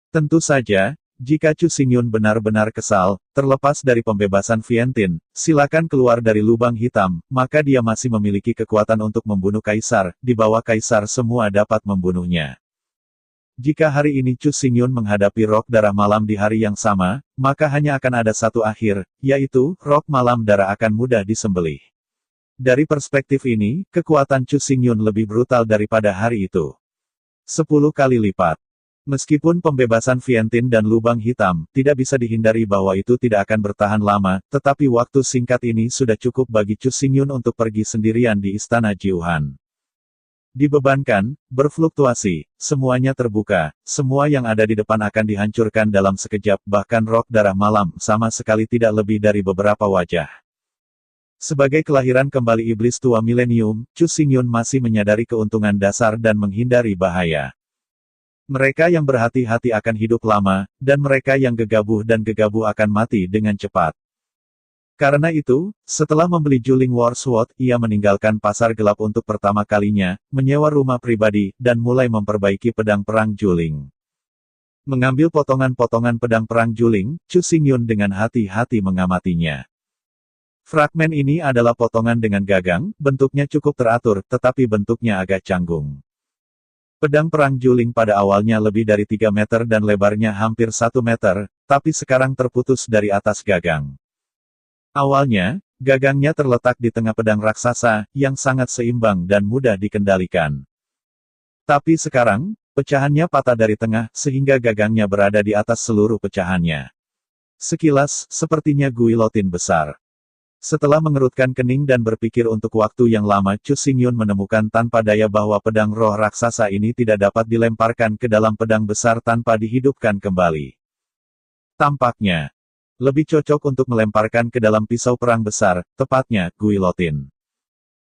Tentu saja, jika Chu Xingyun benar-benar kesal, terlepas dari pembebasan Vientiane, silakan keluar dari lubang hitam, maka dia masih memiliki kekuatan untuk membunuh Kaisar, di bawah Kaisar semua dapat membunuhnya. Jika hari ini Chu Xingyun menghadapi Rok Darah Malam di hari yang sama, maka hanya akan ada satu akhir, yaitu, Rok Malam Darah akan mudah disembelih. Dari perspektif ini, kekuatan Chu Xingyun lebih brutal daripada hari itu. 10 kali lipat. Meskipun pembebasan Vientiane dan lubang hitam, tidak bisa dihindari bahwa itu tidak akan bertahan lama, tetapi waktu singkat ini sudah cukup bagi Chu Xingyun untuk pergi sendirian di Istana Jiuhan. Dibebankan, berfluktuasi, semuanya terbuka, semua yang ada di depan akan dihancurkan dalam sekejap, bahkan Rok Darah Malam sama sekali tidak lebih dari beberapa wajah. Sebagai kelahiran kembali iblis tua milenium, Chu Xingyun masih menyadari keuntungan dasar dan menghindari bahaya. Mereka yang berhati-hati akan hidup lama, dan mereka yang gegabah akan mati dengan cepat. Karena itu, setelah membeli Juling War Sword, ia meninggalkan pasar gelap untuk pertama kalinya, menyewa rumah pribadi, dan mulai memperbaiki pedang perang Juling. Mengambil potongan-potongan pedang perang Juling, Chu Xingyun dengan hati-hati mengamatinya. Fragmen ini adalah potongan dengan gagang, bentuknya cukup teratur, tetapi bentuknya agak canggung. Pedang perang Juling pada awalnya lebih dari 3 meter dan lebarnya hampir 1 meter, tapi sekarang terputus dari atas gagang. Awalnya, gagangnya terletak di tengah pedang raksasa, yang sangat seimbang dan mudah dikendalikan. Tapi sekarang, pecahannya patah dari tengah, sehingga gagangnya berada di atas seluruh pecahannya. Sekilas, sepertinya guilotin besar. Setelah mengerutkan kening dan berpikir untuk waktu yang lama, Chu Xingyun menemukan tanpa daya bahwa pedang roh raksasa ini tidak dapat dilemparkan ke dalam pedang besar tanpa dihidupkan kembali. Tampaknya lebih cocok untuk melemparkan ke dalam pisau perang besar, tepatnya, guilotin.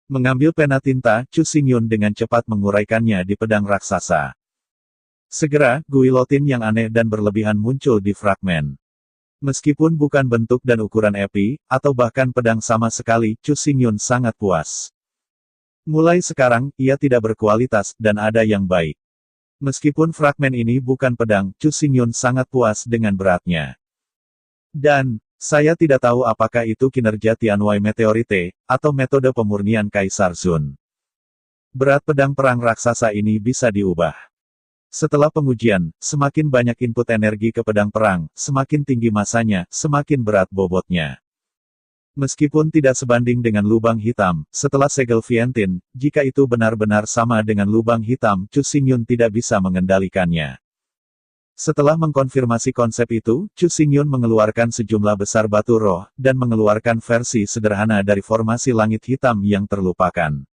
Mengambil pena tinta, Chu Xingyun dengan cepat menguraikannya di pedang raksasa. Segera, guilotin yang aneh dan berlebihan muncul di fragmen. Meskipun bukan bentuk dan ukuran epi, atau bahkan pedang sama sekali, Chu Xingyun sangat puas. Mulai sekarang, ia tidak berkualitas, dan ada yang baik. Meskipun fragmen ini bukan pedang, Chu Xingyun sangat puas dengan beratnya. Dan, saya tidak tahu apakah itu kinerja Tianwei Meteorite, atau metode pemurnian Kaisar Zun. Berat pedang perang raksasa ini bisa diubah. Setelah pengujian, semakin banyak input energi ke pedang perang, semakin tinggi masanya, semakin berat bobotnya. Meskipun tidak sebanding dengan lubang hitam, setelah segel Vientiane, jika itu benar-benar sama dengan lubang hitam, Chu Xingyun tidak bisa mengendalikannya. Setelah mengkonfirmasi konsep itu, Chu Xingyun mengeluarkan sejumlah besar batu roh, dan mengeluarkan versi sederhana dari formasi langit hitam yang terlupakan.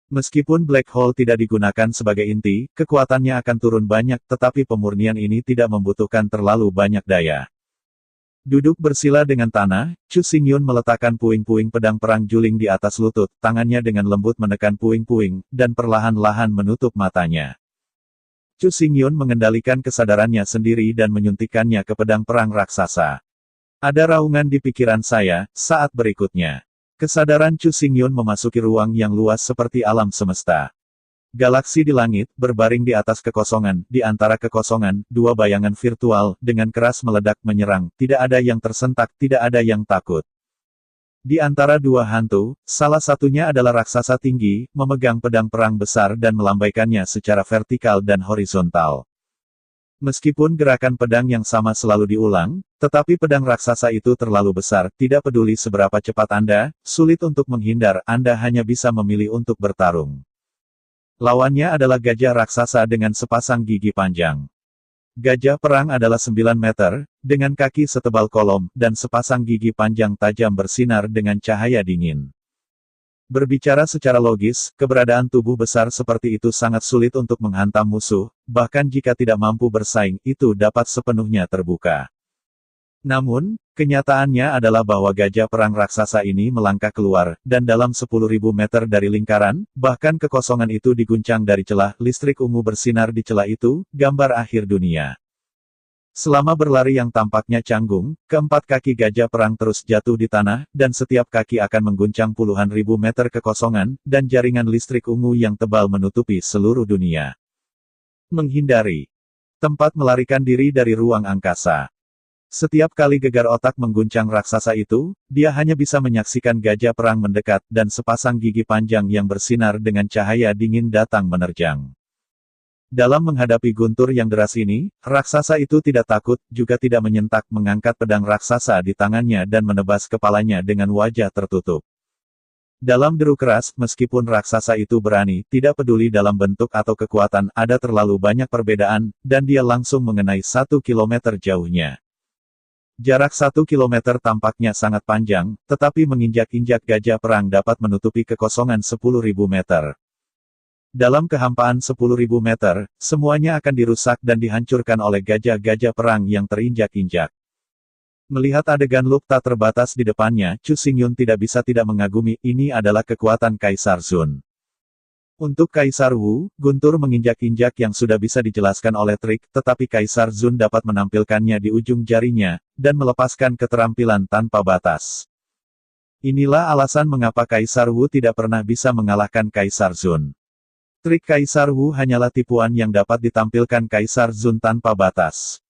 Meskipun Black Hole tidak digunakan sebagai inti, kekuatannya akan turun banyak, tetapi pemurnian ini tidak membutuhkan terlalu banyak daya. Duduk bersila dengan tanah, Chu Xingyun meletakkan puing-puing pedang perang Juling di atas lutut, tangannya dengan lembut menekan puing-puing, dan perlahan-lahan menutup matanya. Chu Xingyun mengendalikan kesadarannya sendiri dan menyuntikkannya ke pedang perang raksasa. Ada raungan di pikiran saya, saat berikutnya. Kesadaran Chu Xingyun memasuki ruang yang luas seperti alam semesta. Galaksi di langit, berbaring di atas kekosongan, di antara kekosongan, dua bayangan virtual, dengan keras meledak menyerang, tidak ada yang tersentak, tidak ada yang takut. Di antara dua hantu, salah satunya adalah raksasa tinggi, memegang pedang perang besar dan melambaikannya secara vertikal dan horizontal. Meskipun gerakan pedang yang sama selalu diulang, tetapi pedang raksasa itu terlalu besar, tidak peduli seberapa cepat Anda, sulit untuk menghindar, Anda hanya bisa memilih untuk bertarung. Lawannya adalah gajah raksasa dengan sepasang gigi panjang. Gajah perang adalah 9 meter, dengan kaki setebal kolom, dan sepasang gigi panjang tajam bersinar dengan cahaya dingin. Berbicara secara logis, keberadaan tubuh besar seperti itu sangat sulit untuk menghantam musuh, bahkan jika tidak mampu bersaing, itu dapat sepenuhnya terbuka. Namun, kenyataannya adalah bahwa gajah perang raksasa ini melangkah keluar, dan dalam 10.000 meter dari lingkaran, bahkan kekosongan itu diguncang dari celah, listrik ungu bersinar di celah itu, gambar akhir dunia. Selama berlari yang tampaknya canggung, keempat kaki gajah perang terus jatuh di tanah, dan setiap kaki akan mengguncang puluhan ribu meter kekosongan, dan jaringan listrik ungu yang tebal menutupi seluruh dunia. Menghindari. Tempat melarikan diri dari ruang angkasa. Setiap kali gegar otak mengguncang raksasa itu, dia hanya bisa menyaksikan gajah perang mendekat dan sepasang gigi panjang yang bersinar dengan cahaya dingin datang menerjang. Dalam menghadapi guntur yang deras ini, raksasa itu tidak takut, juga tidak menyentak mengangkat pedang raksasa di tangannya dan menebas kepalanya dengan wajah tertutup. Dalam deru keras, meskipun raksasa itu berani, tidak peduli dalam bentuk atau kekuatan, ada terlalu banyak perbedaan, dan dia langsung mengenai 1 kilometer jauhnya. Jarak 1 kilometer tampaknya sangat panjang, tetapi menginjak-injak gajah perang dapat menutupi kekosongan 10.000 meter. Dalam kehampaan 10.000 meter, semuanya akan dirusak dan dihancurkan oleh gajah-gajah perang yang terinjak-injak. Melihat adegan loop tak terbatas di depannya, Chu Xingyun tidak bisa tidak mengagumi, ini adalah kekuatan Kaisar Zun. Untuk Kaisar Wu, guntur menginjak-injak yang sudah bisa dijelaskan oleh trik, tetapi Kaisar Zun dapat menampilkannya di ujung jarinya, dan melepaskan keterampilan tanpa batas. Inilah alasan mengapa Kaisar Wu tidak pernah bisa mengalahkan Kaisar Zun. Trik Kaisar Wu hanyalah tipuan yang dapat ditampilkan Kaisar Zun tanpa batas.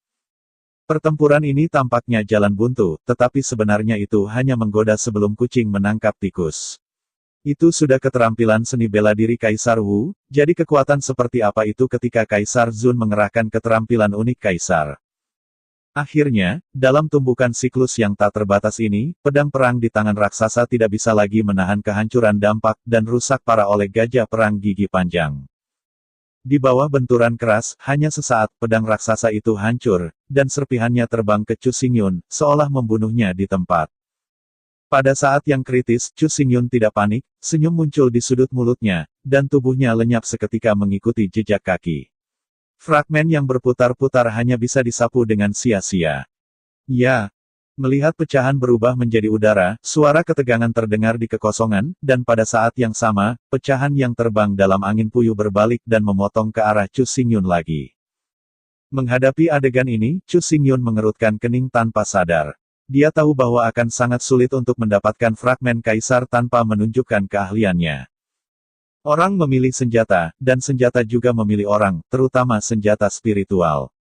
Pertempuran ini tampaknya jalan buntu, tetapi sebenarnya itu hanya menggoda sebelum kucing menangkap tikus. Itu sudah keterampilan seni bela diri Kaisar Wu, jadi kekuatan seperti apa itu ketika Kaisar Zun mengerahkan keterampilan unik Kaisar. Akhirnya, dalam tumbukan siklus yang tak terbatas ini, pedang perang di tangan raksasa tidak bisa lagi menahan kehancuran dampak dan rusak parah oleh gajah perang gigi panjang. Di bawah benturan keras, hanya sesaat, pedang raksasa itu hancur, dan serpihannya terbang ke Chu Xingyun, seolah membunuhnya di tempat. Pada saat yang kritis, Chu Xingyun tidak panik, senyum muncul di sudut mulutnya, dan tubuhnya lenyap seketika mengikuti jejak kaki. Fragmen yang berputar-putar hanya bisa disapu dengan sia-sia. Ya. Melihat pecahan berubah menjadi udara, suara ketegangan terdengar di kekosongan, dan pada saat yang sama, pecahan yang terbang dalam angin puyuh berbalik dan memotong ke arah Chu Xingyun lagi. Menghadapi adegan ini, Chu Xingyun mengerutkan kening tanpa sadar. Dia tahu bahwa akan sangat sulit untuk mendapatkan fragmen kaisar tanpa menunjukkan keahliannya. Orang memilih senjata, dan senjata juga memilih orang, terutama senjata spiritual.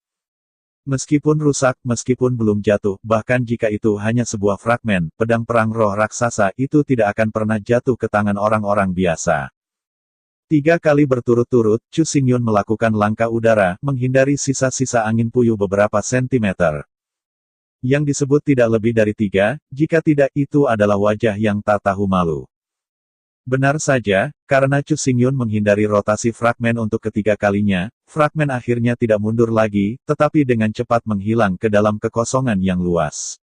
Meskipun rusak, meskipun belum jatuh, bahkan jika itu hanya sebuah fragmen, pedang perang roh raksasa itu tidak akan pernah jatuh ke tangan orang-orang biasa. 3 kali berturut-turut, Chu Xingyun melakukan langkah udara, menghindari sisa-sisa angin puyuh beberapa sentimeter. Yang disebut tidak lebih dari 3, jika tidak itu adalah wajah yang tak tahu malu. Benar saja, karena Chu Xingyun menghindari rotasi fragmen untuk ketiga kalinya, fragmen akhirnya tidak mundur lagi, tetapi dengan cepat menghilang ke dalam kekosongan yang luas.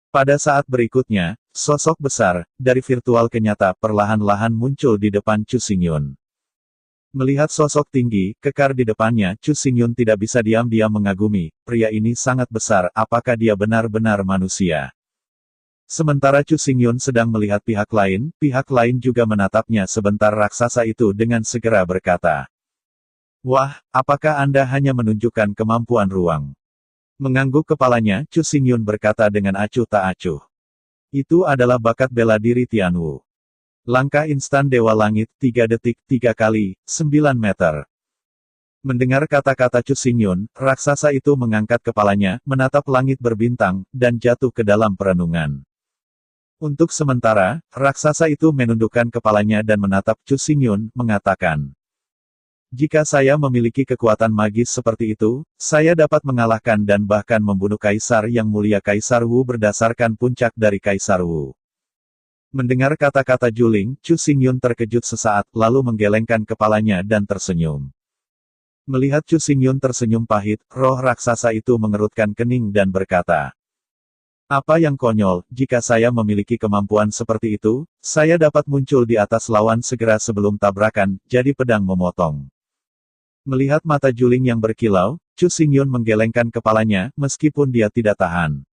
Pada saat berikutnya, sosok besar, dari virtual ke nyata, perlahan-lahan muncul di depan Chu Xingyun. Melihat sosok tinggi, kekar di depannya, Chu Xingyun tidak bisa diam-diam mengagumi, pria ini sangat besar, apakah dia benar-benar manusia? Sementara Chu Xingyun sedang melihat pihak lain juga menatapnya sebentar raksasa itu dengan segera berkata. Wah, apakah Anda hanya menunjukkan kemampuan ruang? Mengangguk kepalanya, Chu Xingyun berkata dengan acuh tak acuh. Itu adalah bakat bela diri Tianwu. Langkah instan Dewa Langit, 3 detik, 3 kali, 9 meter. Mendengar kata-kata Chu Xingyun, raksasa itu mengangkat kepalanya, menatap langit berbintang, dan jatuh ke dalam perenungan. Untuk sementara, raksasa itu menundukkan kepalanya dan menatap Chu Xingyun, mengatakan. Jika saya memiliki kekuatan magis seperti itu, saya dapat mengalahkan dan bahkan membunuh Kaisar yang mulia Kaisar Wu berdasarkan puncak dari Kaisar Wu. Mendengar kata-kata juling, Chu Xingyun terkejut sesaat, lalu menggelengkan kepalanya dan tersenyum. Melihat Chu Xingyun tersenyum pahit, roh raksasa itu mengerutkan kening dan berkata. Apa yang konyol, jika saya memiliki kemampuan seperti itu, saya dapat muncul di atas lawan segera sebelum tabrakan, jadi pedang memotong. Melihat mata juling yang berkilau, Chu Xingyun menggelengkan kepalanya, meskipun dia tidak tahan.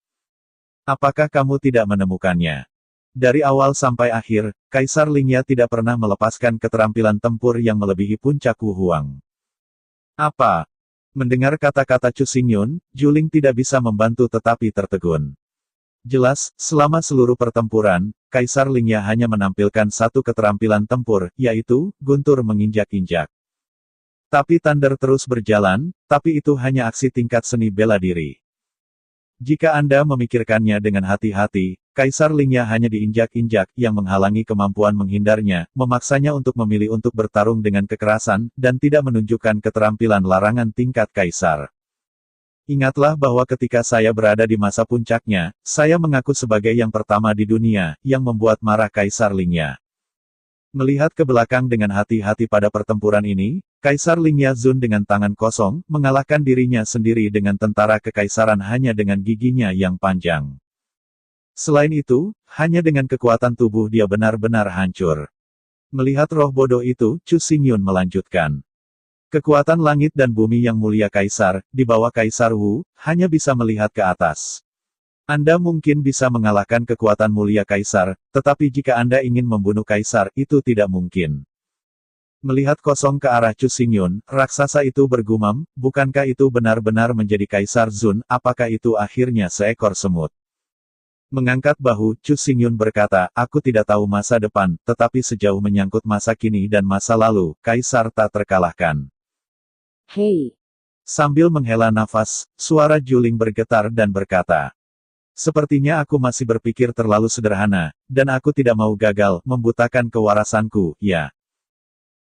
Apakah kamu tidak menemukannya? Dari awal sampai akhir, Kaisar Lingya tidak pernah melepaskan keterampilan tempur yang melebihi puncak Wu Huang. Apa? Mendengar kata-kata Chu Xingyun, Juling tidak bisa membantu tetapi tertegun. Jelas, selama seluruh pertempuran, Kaisar Lingya hanya menampilkan satu keterampilan tempur, yaitu, guntur menginjak-injak. Tapi Thunder terus berjalan, tapi itu hanya aksi tingkat seni bela diri. Jika Anda memikirkannya dengan hati-hati, Kaisar Lingya hanya diinjak-injak, yang menghalangi kemampuan menghindarnya, memaksanya untuk memilih untuk bertarung dengan kekerasan, dan tidak menunjukkan keterampilan larangan tingkat Kaisar. Ingatlah bahwa ketika saya berada di masa puncaknya, saya mengaku sebagai yang pertama di dunia, yang membuat marah Kaisar Lingya. Melihat ke belakang dengan hati-hati pada pertempuran ini, Kaisar Lingya Zun dengan tangan kosong, mengalahkan dirinya sendiri dengan tentara kekaisaran hanya dengan giginya yang panjang. Selain itu, hanya dengan kekuatan tubuh dia benar-benar hancur. Melihat roh bodoh itu, Chu Xingyun melanjutkan. Kekuatan langit dan bumi yang mulia Kaisar, di bawah Kaisar Wu, hanya bisa melihat ke atas. Anda mungkin bisa mengalahkan kekuatan mulia Kaisar, tetapi jika Anda ingin membunuh Kaisar, itu tidak mungkin. Melihat kosong ke arah Chu Xingyun, raksasa itu bergumam, bukankah itu benar-benar menjadi Kaisar Zun, apakah itu akhirnya seekor semut? Mengangkat bahu, Chu Xingyun berkata, aku tidak tahu masa depan, tetapi sejauh menyangkut masa kini dan masa lalu, Kaisar tak terkalahkan. Hei! Sambil menghela nafas, suara Juling bergetar dan berkata, sepertinya aku masih berpikir terlalu sederhana, dan aku tidak mau gagal, membutakan kewarasanku, ya.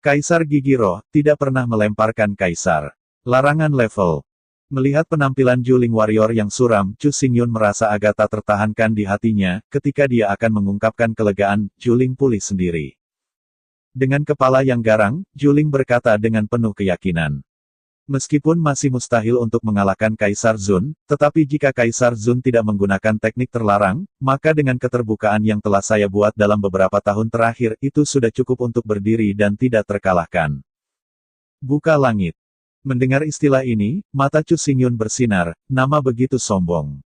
Kaisar Gigi Roh, tidak pernah melemparkan Kaisar. Larangan level. Melihat penampilan Juling Warrior yang suram, Chu Xingyun merasa agak tak tertahankan di hatinya, ketika dia akan mengungkapkan kelegaan, Juling pulih sendiri. Dengan kepala yang garang, Juling berkata dengan penuh keyakinan. Meskipun masih mustahil untuk mengalahkan Kaisar Zun, tetapi jika Kaisar Zun tidak menggunakan teknik terlarang, maka dengan keterbukaan yang telah saya buat dalam beberapa tahun terakhir, itu sudah cukup untuk berdiri dan tidak terkalahkan. Buka langit. Mendengar istilah ini, mata Chu Xingyun bersinar, nama begitu sombong.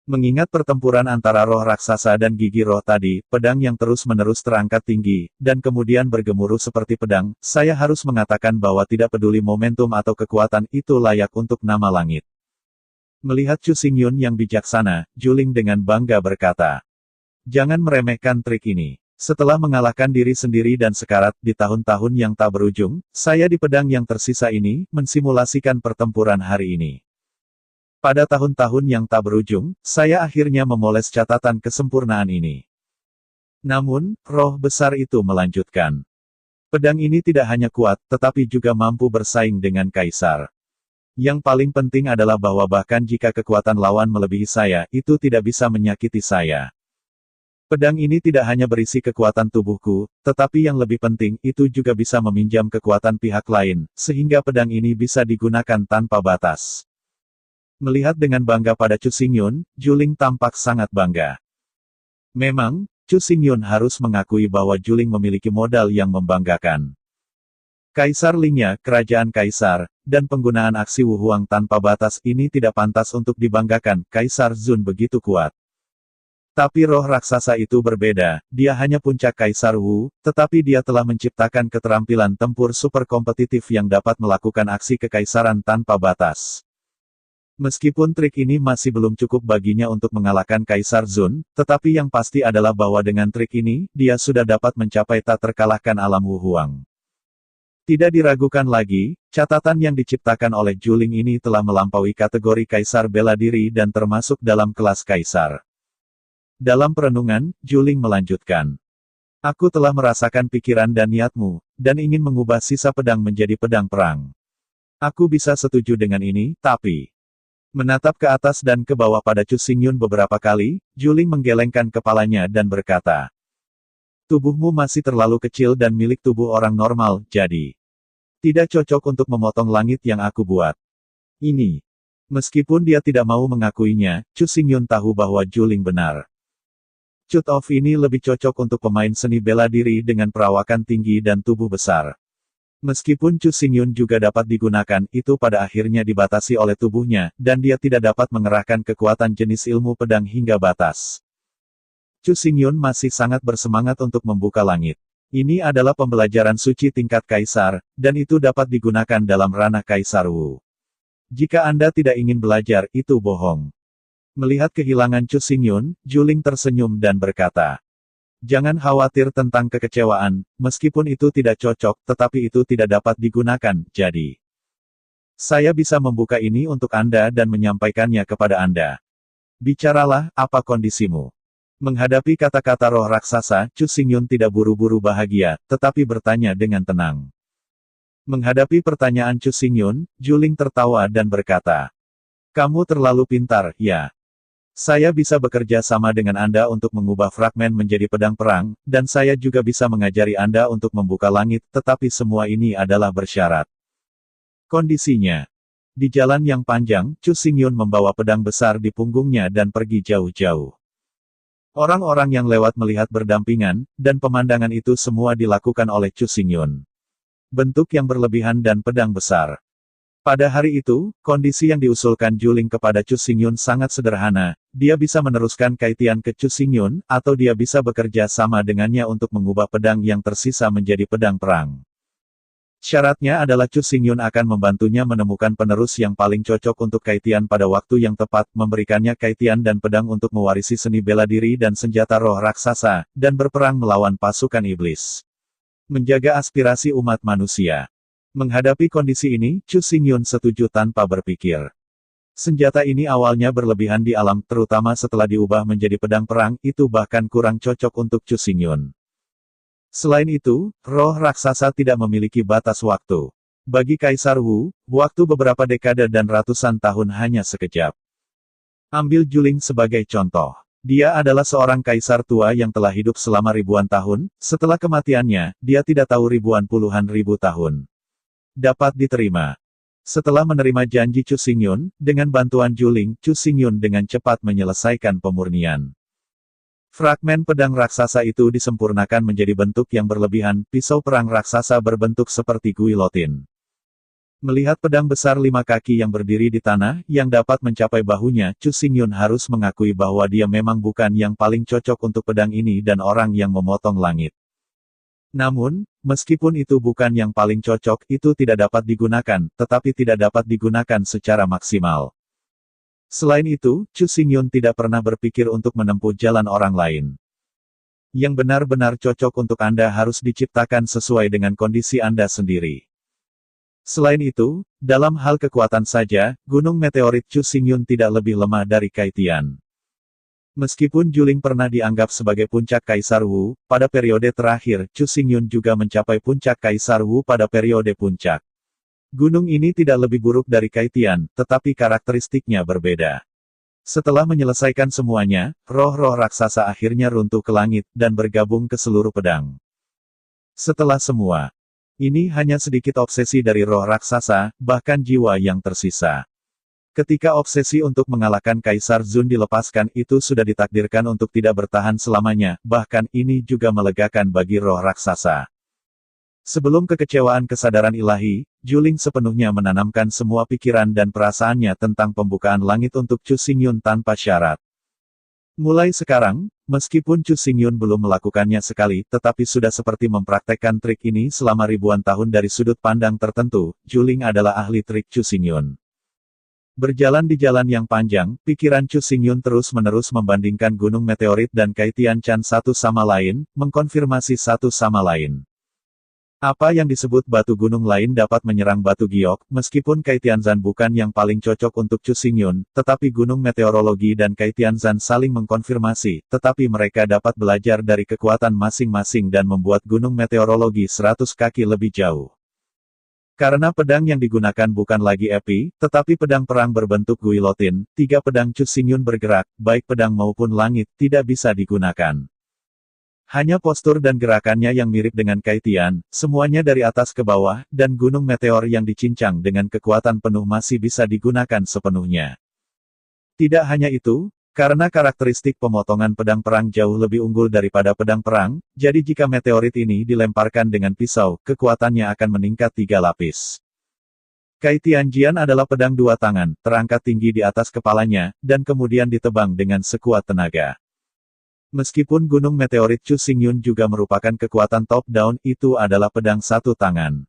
Mengingat pertempuran antara roh raksasa dan gigi roh tadi, pedang yang terus-menerus terangkat tinggi, dan kemudian bergemuruh seperti pedang, saya harus mengatakan bahwa tidak peduli momentum atau kekuatan itu layak untuk nama langit. Melihat Chu Xingyun yang bijaksana, Juling dengan bangga berkata, jangan meremehkan trik ini. Setelah mengalahkan diri sendiri dan sekarat di tahun-tahun yang tak berujung, saya di pedang yang tersisa ini, mensimulasikan pertempuran hari ini. Pada tahun-tahun yang tak berujung, saya akhirnya memoles catatan kesempurnaan ini. Namun, roh besar itu melanjutkan. Pedang ini tidak hanya kuat, tetapi juga mampu bersaing dengan Kaisar. Yang paling penting adalah bahwa bahkan jika kekuatan lawan melebihi saya, itu tidak bisa menyakiti saya. Pedang ini tidak hanya berisi kekuatan tubuhku, tetapi yang lebih penting, itu juga bisa meminjam kekuatan pihak lain, sehingga pedang ini bisa digunakan tanpa batas. Melihat dengan bangga pada Chu Xingyun, Juling tampak sangat bangga. Memang, Chu Xingyun harus mengakui bahwa Juling memiliki modal yang membanggakan. Kaisar Lingya, Kerajaan Kaisar, dan penggunaan aksi Wu Huang tanpa batas ini tidak pantas untuk dibanggakan, Kaisar Zun begitu kuat. Tapi roh raksasa itu berbeda, dia hanya puncak Kaisar Wu, tetapi dia telah menciptakan keterampilan tempur super kompetitif yang dapat melakukan aksi kekaisaran tanpa batas. Meskipun trik ini masih belum cukup baginya untuk mengalahkan Kaisar Zun, tetapi yang pasti adalah bahwa dengan trik ini, dia sudah dapat mencapai tak terkalahkan alam Wu Huang. Tidak diragukan lagi, catatan yang diciptakan oleh Juling ini telah melampaui kategori Kaisar bela diri dan termasuk dalam kelas Kaisar. Dalam perenungan, Juling melanjutkan. Aku telah merasakan pikiran dan niatmu, dan ingin mengubah sisa pedang menjadi pedang perang. Aku bisa setuju dengan ini, tapi... Menatap ke atas dan ke bawah pada Chu Xingyun beberapa kali, Juling menggelengkan kepalanya dan berkata, tubuhmu masih terlalu kecil dan milik tubuh orang normal, jadi tidak cocok untuk memotong langit yang aku buat. Ini. Meskipun dia tidak mau mengakuinya, Chu Xingyun tahu bahwa Juling benar. Cut Off ini lebih cocok untuk pemain seni bela diri dengan perawakan tinggi dan tubuh besar. Meskipun Chu Xingyun juga dapat digunakan, itu pada akhirnya dibatasi oleh tubuhnya, dan dia tidak dapat mengerahkan kekuatan jenis ilmu pedang hingga batas. Chu Xingyun masih sangat bersemangat untuk membuka langit. Ini adalah pembelajaran suci tingkat Kaisar, dan itu dapat digunakan dalam ranah Kaisar Wu. Jika Anda tidak ingin belajar, itu bohong. Melihat kehilangan Chu Xingyun, Juling tersenyum dan berkata, "Jangan khawatir tentang kekecewaan, meskipun itu tidak cocok, tetapi itu tidak dapat digunakan, jadi saya bisa membuka ini untuk Anda dan menyampaikannya kepada Anda. Bicaralah, apa kondisimu?" Menghadapi kata-kata roh raksasa, Chu Xingyun tidak buru-buru bahagia, tetapi bertanya dengan tenang. Menghadapi pertanyaan Chu Xingyun, Juling tertawa dan berkata, "Kamu terlalu pintar, ya. Saya bisa bekerja sama dengan Anda untuk mengubah fragmen menjadi pedang perang, dan saya juga bisa mengajari Anda untuk membuka langit, tetapi semua ini adalah bersyarat." Kondisinya. Di jalan yang panjang, Chu Xingyun membawa pedang besar di punggungnya dan pergi jauh-jauh. Orang-orang yang lewat melihat berdampingan, dan pemandangan itu semua dilakukan oleh Chu Xingyun. Bentuk yang berlebihan dan pedang besar. Pada hari itu, kondisi yang diusulkan Juling kepada Chu Xingyun sangat sederhana, dia bisa meneruskan Kaitian ke Chu Xingyun, atau dia bisa bekerja sama dengannya untuk mengubah pedang yang tersisa menjadi pedang perang. Syaratnya adalah Chu Xingyun akan membantunya menemukan penerus yang paling cocok untuk Kaitian pada waktu yang tepat, memberikannya Kaitian dan pedang untuk mewarisi seni bela diri dan senjata roh raksasa, dan berperang melawan pasukan iblis. Menjaga aspirasi umat manusia. Menghadapi kondisi ini, Chu Xingyun setuju tanpa berpikir. Senjata ini awalnya berlebihan di alam, terutama setelah diubah menjadi pedang perang, itu bahkan kurang cocok untuk Chu Xingyun. Selain itu, roh raksasa tidak memiliki batas waktu. Bagi Kaisar Wu, waktu beberapa dekade dan ratusan tahun hanya sekejap. Ambil Juling sebagai contoh. Dia adalah seorang kaisar tua yang telah hidup selama ribuan tahun, setelah kematiannya, dia tidak tahu ribuan puluhan ribu tahun. Dapat diterima. Setelah menerima janji Chu Xingyun, dengan bantuan Juling, Chu Xingyun dengan cepat menyelesaikan pemurnian. Fragmen pedang raksasa itu disempurnakan menjadi bentuk yang berlebihan, pisau perang raksasa berbentuk seperti guillotine. Melihat pedang besar 5 kaki yang berdiri di tanah, yang dapat mencapai bahunya, Chu Xingyun harus mengakui bahwa dia memang bukan yang paling cocok untuk pedang ini dan orang yang memotong langit. Namun, meskipun itu bukan yang paling cocok, itu tidak dapat digunakan, tetapi tidak dapat digunakan secara maksimal. Selain itu, Chu Xingyun tidak pernah berpikir untuk menempuh jalan orang lain. Yang benar-benar cocok untuk Anda harus diciptakan sesuai dengan kondisi Anda sendiri. Selain itu, dalam hal kekuatan saja, gunung meteorit Chu Xingyun tidak lebih lemah dari Kaitian. Meskipun Juling pernah dianggap sebagai puncak Kaisar Wu, pada periode terakhir, Chu Xingyun juga mencapai puncak Kaisar Wu pada periode puncak. Gunung ini tidak lebih buruk dari Kaitian, tetapi karakteristiknya berbeda. Setelah menyelesaikan semuanya, roh-roh raksasa akhirnya runtuh ke langit, dan bergabung ke seluruh pedang. Setelah semua, ini hanya sedikit obsesi dari roh raksasa, bahkan jiwa yang tersisa. Ketika obsesi untuk mengalahkan Kaisar Zun dilepaskan, itu sudah ditakdirkan untuk tidak bertahan selamanya, bahkan ini juga melegakan bagi roh raksasa. Sebelum kekecewaan kesadaran ilahi, Juling sepenuhnya menanamkan semua pikiran dan perasaannya tentang pembukaan langit untuk Chu Xingyun tanpa syarat. Mulai sekarang, meskipun Chu Xingyun belum melakukannya sekali, tetapi sudah seperti mempraktekkan trik ini selama ribuan tahun dari sudut pandang tertentu, Juling adalah ahli trik Chu Xingyun. Berjalan di jalan yang panjang, pikiran Chu Xingyun terus-menerus membandingkan gunung meteorit dan Kaitian Chan satu sama lain, mengkonfirmasi satu sama lain. Apa yang disebut batu gunung lain dapat menyerang batu giok, meskipun Kaitianzan bukan yang paling cocok untuk Chu Xingyun, tetapi gunung meteorologi dan Kaitianzan saling mengkonfirmasi, tetapi mereka dapat belajar dari kekuatan masing-masing dan membuat gunung meteorologi 100 kaki lebih jauh. Karena pedang yang digunakan bukan lagi epi, tetapi pedang perang berbentuk guillotine, 3 pedang Chu Xingyun bergerak, baik pedang maupun langit, tidak bisa digunakan. Hanya postur dan gerakannya yang mirip dengan Kaitian, semuanya dari atas ke bawah, dan gunung meteor yang dicincang dengan kekuatan penuh masih bisa digunakan sepenuhnya. Tidak hanya itu, karena karakteristik pemotongan pedang perang jauh lebih unggul daripada pedang perang, jadi jika meteorit ini dilemparkan dengan pisau, kekuatannya akan meningkat 3 lapis. Kaitianjian adalah pedang 2 tangan, terangkat tinggi di atas kepalanya, dan kemudian ditebang dengan sekuat tenaga. Meskipun gunung meteorit Chu Xingyun juga merupakan kekuatan top-down, itu adalah pedang 1 tangan.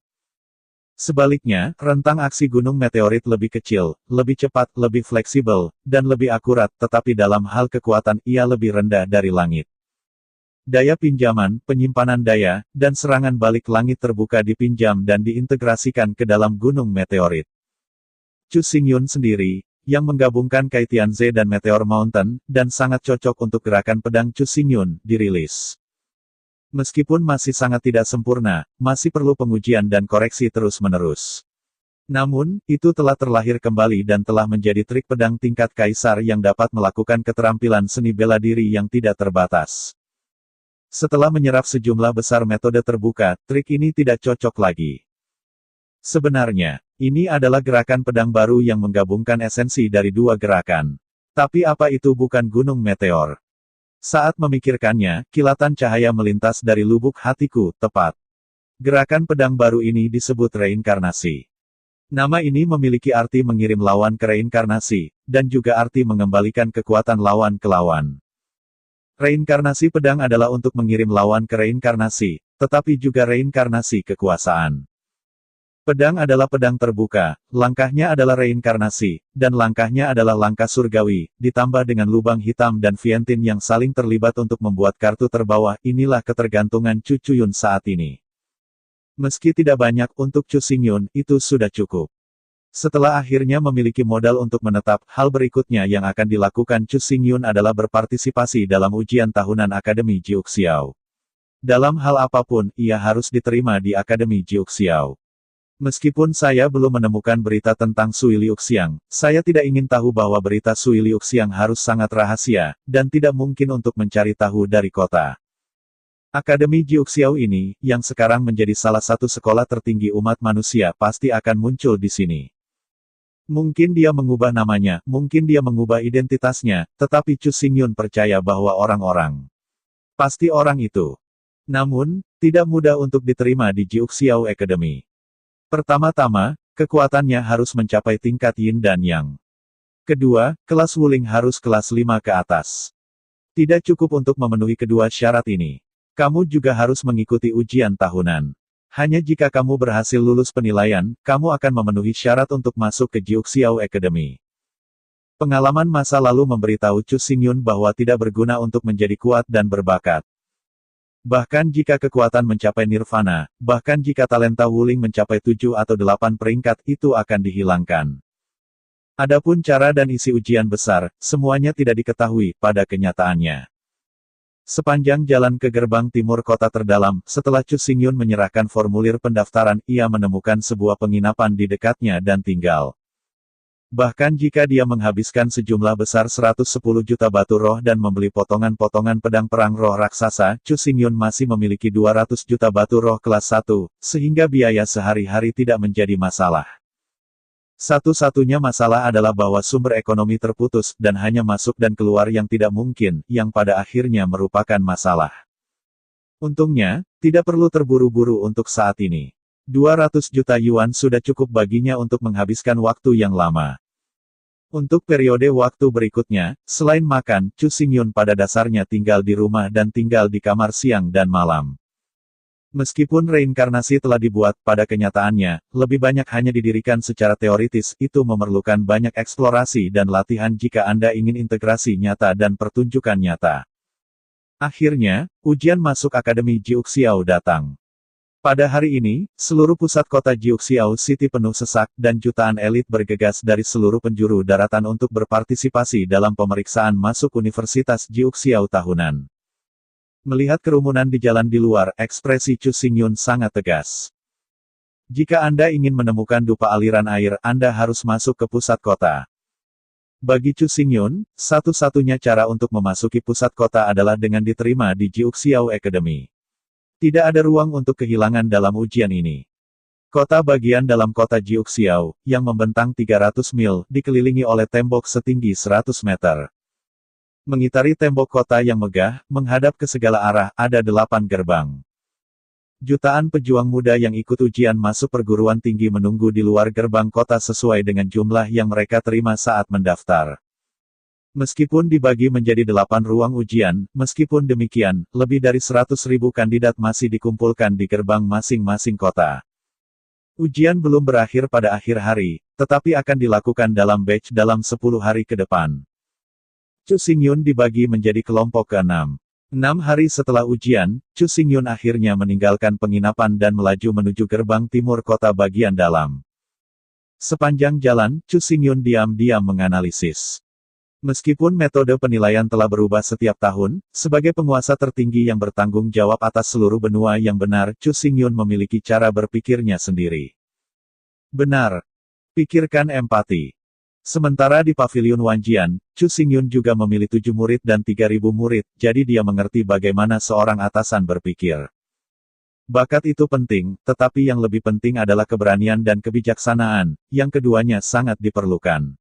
Sebaliknya, rentang aksi gunung meteorit lebih kecil, lebih cepat, lebih fleksibel, dan lebih akurat, tetapi dalam hal kekuatan ia lebih rendah dari langit. Daya pinjaman, penyimpanan daya, dan serangan balik langit terbuka dipinjam dan diintegrasikan ke dalam gunung meteorit. Chu Xingyun sendiri, yang menggabungkan Kai Tianze dan Meteor Mountain, dan sangat cocok untuk gerakan pedang Chu Xingyun, dirilis. Meskipun masih sangat tidak sempurna, masih perlu pengujian dan koreksi terus-menerus. Namun, itu telah terlahir kembali dan telah menjadi trik pedang tingkat kaisar yang dapat melakukan keterampilan seni bela diri yang tidak terbatas. Setelah menyerap sejumlah besar metode terbuka, trik ini tidak cocok lagi. Sebenarnya, ini adalah gerakan pedang baru yang menggabungkan esensi dari dua gerakan. Tapi apa itu bukan gunung meteor? Saat memikirkannya, kilatan cahaya melintas dari lubuk hatiku, tepat. Gerakan pedang baru ini disebut reinkarnasi. Nama ini memiliki arti mengirim lawan ke reinkarnasi, dan juga arti mengembalikan kekuatan lawan ke lawan. Reinkarnasi pedang adalah untuk mengirim lawan ke reinkarnasi, tetapi juga reinkarnasi kekuasaan. Pedang adalah pedang terbuka, langkahnya adalah reinkarnasi, dan langkahnya adalah langkah surgawi, ditambah dengan lubang hitam dan Vientin yang saling terlibat untuk membuat kartu terbawah. Inilah ketergantungan Chu Xingyun saat ini. Meski tidak banyak untuk Chu Xingyun, itu sudah cukup. Setelah akhirnya memiliki modal untuk menetap, hal berikutnya yang akan dilakukan Chu Xingyun adalah berpartisipasi dalam ujian tahunan Akademi Jiuxiao. Dalam hal apapun, ia harus diterima di Akademi Jiuxiao. Meskipun saya belum menemukan berita tentang Sui Liuxiang, saya tidak ingin tahu bahwa berita Sui Liuxiang harus sangat rahasia, dan tidak mungkin untuk mencari tahu dari kota. Akademi Jiuxiao ini, yang sekarang menjadi salah satu sekolah tertinggi umat manusia, pasti akan muncul di sini. Mungkin dia mengubah namanya, mungkin dia mengubah identitasnya, tetapi Chu Xingyun percaya bahwa orang-orang pasti orang itu. Namun, tidak mudah untuk diterima di Jiuxiao Academy. Pertama-tama, kekuatannya harus mencapai tingkat Yin dan Yang. Kedua, kelas Wuling harus kelas 5 ke atas. Tidak cukup untuk memenuhi kedua syarat ini. Kamu juga harus mengikuti ujian tahunan. Hanya jika kamu berhasil lulus penilaian, kamu akan memenuhi syarat untuk masuk ke Jiuxiao Academy. Pengalaman masa lalu memberitahu Chu Xingyun bahwa tidak berguna untuk menjadi kuat dan berbakat. Bahkan jika kekuatan mencapai nirvana, bahkan jika talenta Wuling mencapai 7 atau 8 peringkat, itu akan dihilangkan. Adapun cara dan isi ujian besar, semuanya tidak diketahui pada kenyataannya. Sepanjang jalan ke gerbang timur kota terdalam, setelah Chu Xingyun menyerahkan formulir pendaftaran, ia menemukan sebuah penginapan di dekatnya dan tinggal. Bahkan jika dia menghabiskan sejumlah besar 110 juta batu roh dan membeli potongan-potongan pedang perang roh raksasa, Chu Xingyun masih memiliki 200 juta batu roh kelas 1, sehingga biaya sehari-hari tidak menjadi masalah. Satu-satunya masalah adalah bahwa sumber ekonomi terputus, dan hanya masuk dan keluar yang tidak mungkin, yang pada akhirnya merupakan masalah. Untungnya, tidak perlu terburu-buru untuk saat ini. 200 juta yuan sudah cukup baginya untuk menghabiskan waktu yang lama. Untuk periode waktu berikutnya, selain makan, Chu Xingyun pada dasarnya tinggal di rumah dan tinggal di kamar siang dan malam. Meskipun reinkarnasi telah dibuat, pada kenyataannya, lebih banyak hanya didirikan secara teoritis, itu memerlukan banyak eksplorasi dan latihan jika Anda ingin integrasi nyata dan pertunjukan nyata. Akhirnya, ujian masuk Akademi Jiuxiao datang. Pada hari ini, seluruh pusat kota Jiuxiao City penuh sesak, dan jutaan elit bergegas dari seluruh penjuru daratan untuk berpartisipasi dalam pemeriksaan masuk Universitas Jiuxiao tahunan. Melihat kerumunan di jalan di luar, ekspresi Chu Xingyun sangat tegas. Jika Anda ingin menemukan dupa aliran air, Anda harus masuk ke pusat kota. Bagi Chu Xingyun, satu-satunya cara untuk memasuki pusat kota adalah dengan diterima di Jiuxiao Academy. Tidak ada ruang untuk kehilangan dalam ujian ini. Kota bagian dalam kota Jiuxiao, yang membentang 300 mil, dikelilingi oleh tembok setinggi 100 meter. Mengitari tembok kota yang megah, menghadap ke segala arah, ada 8 gerbang. Jutaan pejuang muda yang ikut ujian masuk perguruan tinggi menunggu di luar gerbang kota sesuai dengan jumlah yang mereka terima saat mendaftar. Meskipun dibagi menjadi 8 ruang ujian, meskipun demikian, lebih dari 100.000 kandidat masih dikumpulkan di gerbang masing-masing kota. Ujian belum berakhir pada akhir hari, tetapi akan dilakukan dalam batch dalam 10 hari ke depan. Chu Xingyun dibagi menjadi kelompok ke-6. 6 hari setelah ujian, Chu Xingyun akhirnya meninggalkan penginapan dan melaju menuju gerbang timur kota bagian dalam. Sepanjang jalan, Chu Xingyun diam-diam menganalisis. Meskipun metode penilaian telah berubah setiap tahun, sebagai penguasa tertinggi yang bertanggung jawab atas seluruh benua yang benar, Chu Xingyun memiliki cara berpikirnya sendiri. Benar. Pikirkan empati. Sementara di Pavilion Wanjian, Chu Xingyun juga memilih 7 murid dan 3.000 murid, jadi dia mengerti bagaimana seorang atasan berpikir. Bakat itu penting, tetapi yang lebih penting adalah keberanian dan kebijaksanaan, yang keduanya sangat diperlukan.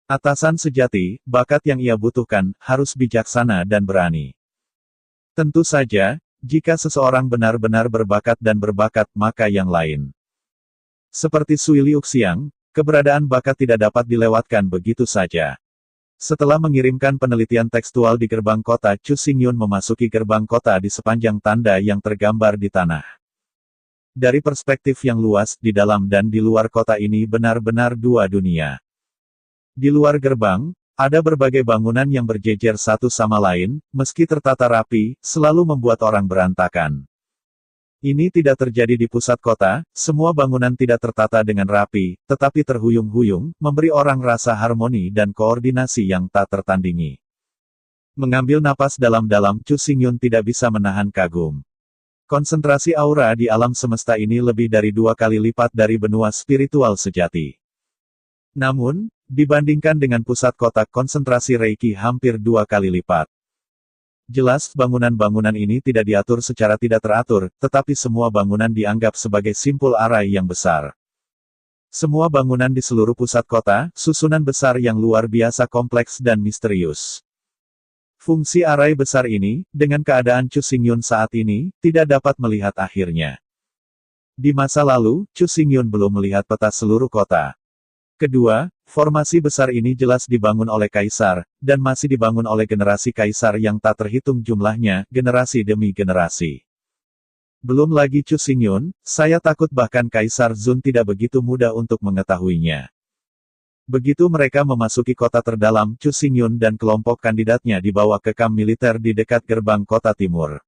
Atasan sejati, bakat yang ia butuhkan, harus bijaksana dan berani. Tentu saja, jika seseorang benar-benar berbakat dan berbakat, maka yang lain. Seperti Sui Liuxiang, keberadaan bakat tidak dapat dilewatkan begitu saja. Setelah mengirimkan penelitian tekstual di gerbang kota, Chu Xingyun memasuki gerbang kota di sepanjang tanda yang tergambar di tanah. Dari perspektif yang luas, di dalam dan di luar kota ini benar-benar dua dunia. Di luar gerbang, ada berbagai bangunan yang berjejer satu sama lain, meski tertata rapi, selalu membuat orang berantakan. Ini tidak terjadi di pusat kota, semua bangunan tidak tertata dengan rapi, tetapi terhuyung-huyung, memberi orang rasa harmoni dan koordinasi yang tak tertandingi. Mengambil napas dalam-dalam, Chu Xingyun tidak bisa menahan kagum. Konsentrasi aura di alam semesta ini lebih dari 2 kali lipat dari benua spiritual sejati. Namun, dibandingkan dengan pusat kota, konsentrasi Reiki hampir 2 kali lipat. Jelas, bangunan-bangunan ini tidak diatur secara tidak teratur, tetapi semua bangunan dianggap sebagai simpul arai yang besar. Semua bangunan di seluruh pusat kota, susunan besar yang luar biasa kompleks dan misterius. Fungsi arai besar ini, dengan keadaan Chu Xingyun saat ini, tidak dapat melihat akhirnya. Di masa lalu, Chu Xingyun belum melihat peta seluruh kota. Kedua, formasi besar ini jelas dibangun oleh kaisar, dan masih dibangun oleh generasi kaisar yang tak terhitung jumlahnya, generasi demi generasi. Belum lagi Chu Xingyun, saya takut bahkan Kaisar Zun tidak begitu mudah untuk mengetahuinya. Begitu mereka memasuki kota terdalam, Chu Xingyun dan kelompok kandidatnya dibawa ke kamp militer di dekat gerbang kota timur.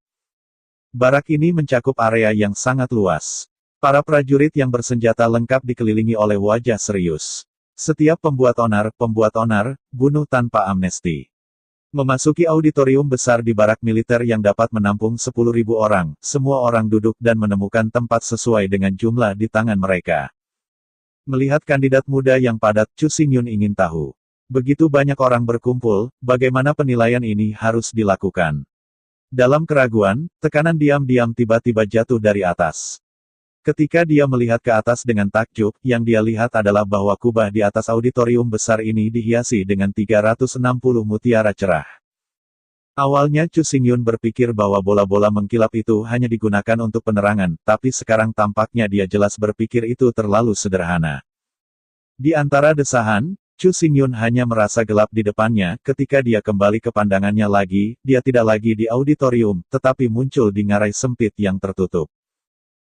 Barak ini mencakup area yang sangat luas. Para prajurit yang bersenjata lengkap dikelilingi oleh wajah serius. Setiap pembuat onar, bunuh tanpa amnesti. Memasuki auditorium besar di barak militer yang dapat menampung 10.000 orang, semua orang duduk dan menemukan tempat sesuai dengan jumlah di tangan mereka. Melihat kandidat muda yang padat, Chu Xingyun ingin tahu. Begitu banyak orang berkumpul, bagaimana penilaian ini harus dilakukan. Dalam keraguan, tekanan diam-diam tiba-tiba jatuh dari atas. Ketika dia melihat ke atas dengan takjub, yang dia lihat adalah bahwa kubah di atas auditorium besar ini dihiasi dengan 360 mutiara cerah. Awalnya Chu Xingyun berpikir bahwa bola-bola mengkilap itu hanya digunakan untuk penerangan, tapi sekarang tampaknya dia jelas berpikir itu terlalu sederhana. Di antara desahan, Chu Xingyun hanya merasa gelap di depannya, ketika dia kembali ke pandangannya lagi, dia tidak lagi di auditorium, tetapi muncul di ngarai sempit yang tertutup.